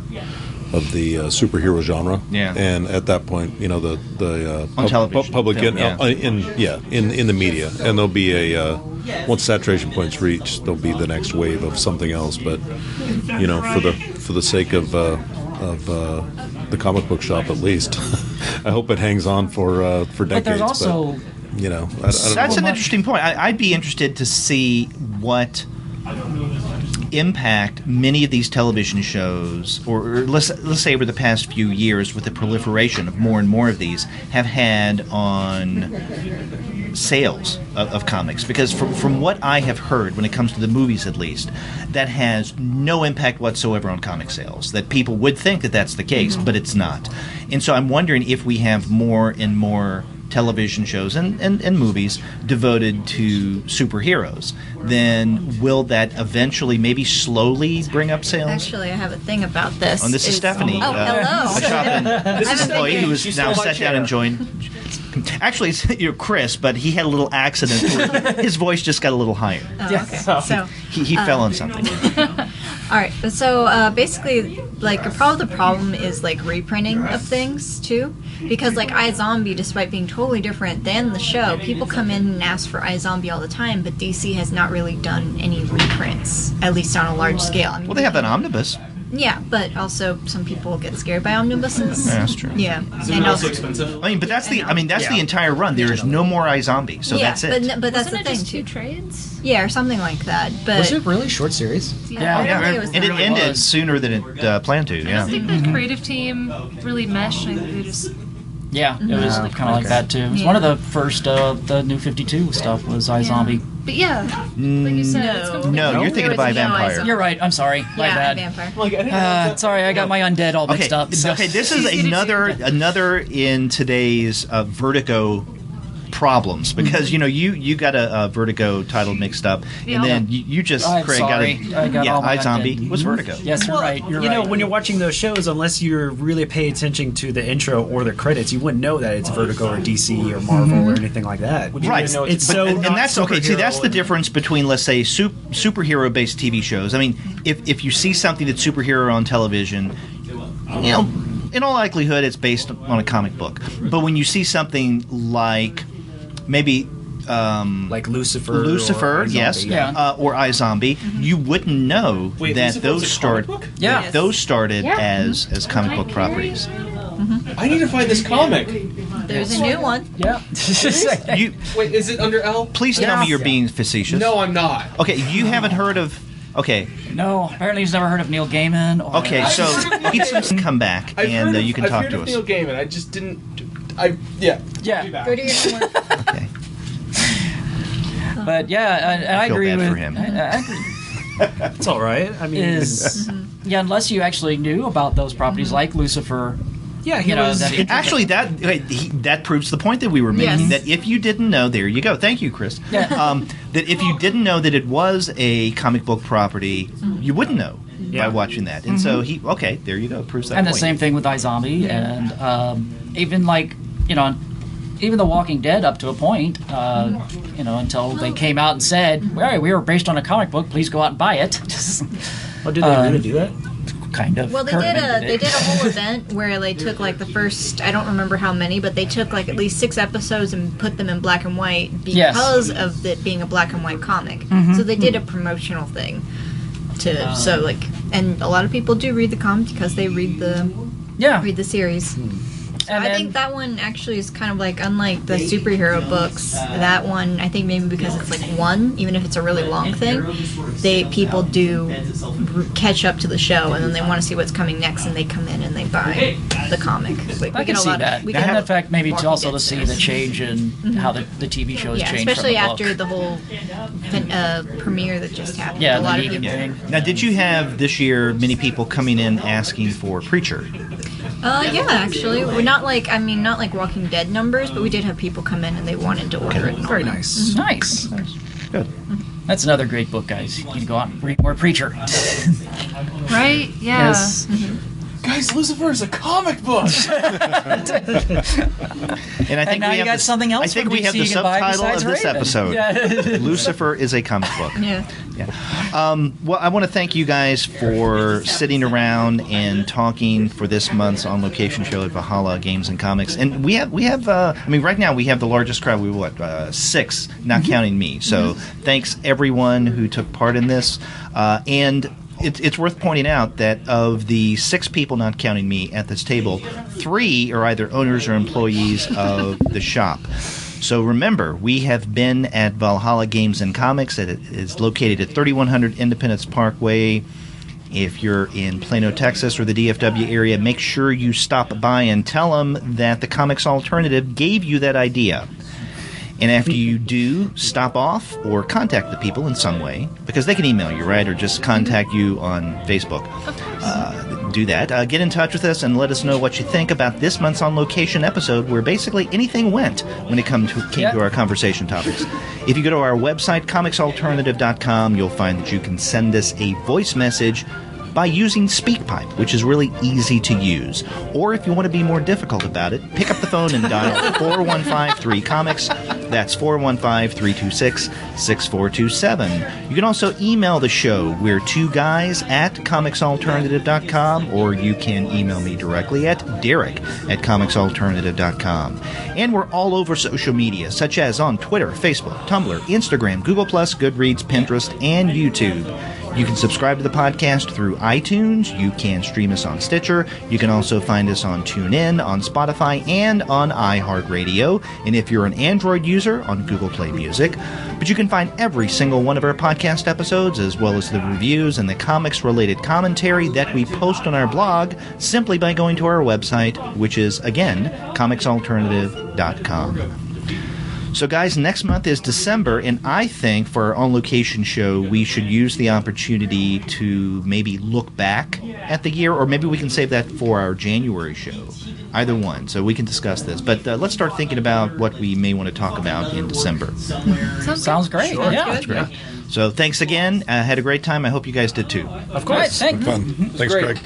Speaker 2: superhero genre.
Speaker 1: Yeah.
Speaker 2: And at that point, the
Speaker 1: On television,
Speaker 2: public
Speaker 1: film,
Speaker 2: in the media, and there'll be a once saturation points reached, there'll be the next wave of something else. But for the sake of the comic book shop, at least, I hope it hangs on for decades.
Speaker 3: But there's also
Speaker 2: I don't
Speaker 1: That's
Speaker 2: know.
Speaker 1: an interesting point. I'd be interested to see what impact many of these television shows, or let's say over the past few years, with the proliferation of more and more of these, have had on sales of comics. Because from what I have heard, when it comes to the movies at least, that has no impact whatsoever on comic sales. That people would think that that's the case, but it's not. And so I'm wondering if we have more and more television shows and movies devoted to superheroes, then will that eventually maybe slowly bring up sales?
Speaker 7: Actually, I have a thing about this.
Speaker 1: And this is Stephanie,
Speaker 7: Oh, hello.
Speaker 1: a shop
Speaker 7: This is
Speaker 1: employee who is
Speaker 6: She's
Speaker 1: now
Speaker 6: still my
Speaker 1: sat down and joined. Actually, it's Chris, but he had a little accident. Where his voice just got a little higher.
Speaker 7: Oh, okay. So,
Speaker 1: He fell on something.
Speaker 7: all right. So basically, like, probably the problem is like reprinting of things too, because like iZombie, despite being totally different than the show, people come in and ask for iZombie all the time, but DC has not really done any reprints, at least on a large scale. I mean,
Speaker 1: Well, they have an omnibus.
Speaker 7: yeah, but also some people get scared by omnibuses.
Speaker 1: Yeah, that's true.
Speaker 7: Yeah,
Speaker 6: Is it also expensive?
Speaker 1: I mean, but that's the entire run. There is no more iZombie, so
Speaker 7: yeah,
Speaker 1: that's it.
Speaker 7: But that's
Speaker 5: Wasn't
Speaker 7: the
Speaker 5: it
Speaker 7: thing
Speaker 5: just
Speaker 7: too.
Speaker 5: 2 trades?
Speaker 7: Yeah, or something like that. But
Speaker 4: Was it really short series?
Speaker 3: Yeah.
Speaker 7: I don't think it was
Speaker 1: and it
Speaker 7: that.
Speaker 1: ended
Speaker 3: was.
Speaker 1: sooner than it planned to.
Speaker 5: I
Speaker 1: Yeah.
Speaker 5: think the creative team really meshed. I think they just
Speaker 3: Yeah, it was kind of like that too. It was
Speaker 7: Yeah.
Speaker 3: one of the first the New 52 stuff was iZombie.
Speaker 5: But yeah, like you said, it's completely
Speaker 1: No, you're thinking
Speaker 7: There
Speaker 1: of by
Speaker 7: was no
Speaker 1: Vampire.
Speaker 7: iZombie.
Speaker 3: You're right. I'm sorry. My
Speaker 7: Yeah,
Speaker 3: bad.
Speaker 7: vampire.
Speaker 3: Sorry, I got my undead all mixed up. so-
Speaker 1: Okay, this is another in today's Vertigo problems, because you got a Vertigo title mixed up,
Speaker 5: Yeah.
Speaker 1: and then you just
Speaker 3: I'm
Speaker 1: Craig
Speaker 3: sorry.
Speaker 1: got
Speaker 3: I got
Speaker 1: yeah,
Speaker 3: all my
Speaker 1: iZombie
Speaker 3: undead.
Speaker 1: was Vertigo.
Speaker 3: Yes, you're right. You're
Speaker 4: you know,
Speaker 3: right.
Speaker 4: when you're watching those shows, unless you're really paying attention to the intro or the credits, you wouldn't know that it's Vertigo or DC or Marvel or anything like that.
Speaker 1: Right,
Speaker 6: know
Speaker 4: It's
Speaker 6: But-
Speaker 4: so
Speaker 1: and
Speaker 4: not
Speaker 1: that's okay. See, that's the
Speaker 4: superhero
Speaker 1: difference between, let's say, superhero-based TV shows. I mean, if you see something that's superhero on television, in all likelihood, it's based on a comic book. But when you see something like maybe
Speaker 4: like Lucifer,
Speaker 1: Lucifer,
Speaker 4: or iZombie,
Speaker 1: yes,
Speaker 3: Yeah.
Speaker 1: or iZombie, you wouldn't know
Speaker 6: Wait,
Speaker 1: that
Speaker 6: Lucifer was
Speaker 1: those
Speaker 6: a comic
Speaker 1: start
Speaker 6: book?
Speaker 3: Yeah.
Speaker 7: Yes.
Speaker 1: those started
Speaker 5: Yeah.
Speaker 1: as comic book properties.
Speaker 6: I need to find this comic.
Speaker 7: There's a new one.
Speaker 3: Yeah.
Speaker 1: You
Speaker 6: Wait, is it under L?
Speaker 1: please tell me you're being facetious.
Speaker 6: No, I'm not.
Speaker 1: Okay, you haven't heard of. Okay,
Speaker 3: No, apparently he's never heard of Neil Gaiman. Or,
Speaker 1: okay, so he's come back and you can talk
Speaker 6: I've
Speaker 1: to
Speaker 6: heard
Speaker 1: us.
Speaker 6: of Neil Gaiman. I just didn't.
Speaker 3: Yeah.
Speaker 7: Go to your homework.
Speaker 1: Okay.
Speaker 3: But yeah, and I
Speaker 1: feel
Speaker 3: agree
Speaker 1: bad
Speaker 3: with
Speaker 1: for him.
Speaker 3: I agree.
Speaker 4: It's all right. I mean,
Speaker 3: Is yeah, unless you actually knew about those properties like Lucifer.
Speaker 4: yeah, he
Speaker 3: you know,
Speaker 4: was.
Speaker 3: that he-
Speaker 1: Actually, that proves the point that we were making.
Speaker 7: Yes.
Speaker 1: That if you didn't know, there you go. Thank you, Chris.
Speaker 3: Yeah.
Speaker 1: That if you didn't know that it was a comic book property, you wouldn't know
Speaker 4: Yeah.
Speaker 1: by watching that. And so there you go. Proves that
Speaker 3: And
Speaker 1: point.
Speaker 3: the same thing with iZombie, and even like even The Walking Dead up to a point, until they came out and said, "Well, we were based on a comic book. Please go out and buy it."
Speaker 4: oh, did they really do that?
Speaker 3: kind of.
Speaker 7: Well, they did a whole event where they took like the first, I don't remember how many, but they took like at least 6 episodes and put them in black and white because of it being a black and white comic. So they did a promotional thing so like, and a lot of people do read the comic because they read the series. And I think that one actually is kind of like, unlike the superhero books, that one, I think maybe because it's like one, even if it's a really long thing, people do catch up to the show, and then they want to see what's coming next, and they come in and they buy the comic.
Speaker 3: I can see that. And in fact, maybe also to see the change in how the TV show has changed
Speaker 7: especially
Speaker 3: from the
Speaker 7: after the whole premiere that just happened.
Speaker 3: Yeah,
Speaker 7: a lot of people.
Speaker 1: Now, did you have this year many people coming in asking for Preacher?
Speaker 7: Yeah, actually, we're not like Walking Dead numbers, but we did have people come in and they wanted to order it.
Speaker 4: Very nice.
Speaker 3: Nice.
Speaker 1: Good.
Speaker 3: That's another great book, guys. You need to go out and read more Preacher.
Speaker 5: Right? Yeah.
Speaker 3: Yes.
Speaker 6: Guys, Lucifer is a comic book.
Speaker 1: And I think
Speaker 3: now
Speaker 1: we
Speaker 3: you got something else.
Speaker 1: I think
Speaker 3: from
Speaker 1: we have
Speaker 3: DC
Speaker 1: the
Speaker 3: you can buy
Speaker 1: subtitle of
Speaker 3: besides
Speaker 1: this
Speaker 3: Raven.
Speaker 1: episode.
Speaker 3: Yeah.
Speaker 1: Lucifer is a comic book.
Speaker 7: Yeah.
Speaker 1: Well, I want to thank you guys for sitting around and talking for this month's on location show at Valhalla Games and Comics. And we have. Right now we have the largest crowd. 6, not counting me. So thanks everyone who took part in this. And it's worth pointing out that of the 6 people, not counting me, at this table, 3 are either owners or employees of the shop. So remember, we have been at Valhalla Games and Comics. It is located at 3100 Independence Parkway. If you're in Plano, Texas, or the DFW area, make sure you stop by and tell them that the Comics Alternative gave you that idea. And after you do, stop off or contact the people in some way, because they can email you, right, or just contact you on Facebook. Do that. Get in touch with us and let us know what you think about this month's On Location episode, where basically anything went when it came to our conversation topics. If you go to our website, comicsalternative.com, you'll find that you can send us a voice message by using SpeakPipe, which is really easy to use. Or if you want to be more difficult about it, pick up the phone and dial 4153-COMICS. That's 415-326-6427. You can also email the show. We're 2 guys at comicsalternative.com, or you can email me directly at derek@comicsalternative.com. And we're all over social media, such as on Twitter, Facebook, Tumblr, Instagram, Google+, Goodreads, Pinterest, and YouTube. You can subscribe to the podcast through iTunes. You can stream us on Stitcher. You can also find us on TuneIn, on Spotify, and on iHeartRadio. And if you're an Android user, on Google Play Music. But you can find every single one of our podcast episodes, as well as the reviews and the comics-related commentary that we post on our blog, simply by going to our website, which is, again, comicsalternative.com. So, guys, next month is December, and I think for our on-location show, we should use the opportunity to maybe look back at the year, or maybe we can save that for our January show. Either one, so we can discuss this. But let's start thinking about what we may want to talk about in December.
Speaker 3: Sounds great.
Speaker 7: Sure.
Speaker 3: Yeah.
Speaker 7: That's
Speaker 1: Great. So, thanks again. Had a great time. I hope you guys did too.
Speaker 3: Of course. Thanks.
Speaker 2: Fun. Thanks,
Speaker 3: Great.
Speaker 2: Greg.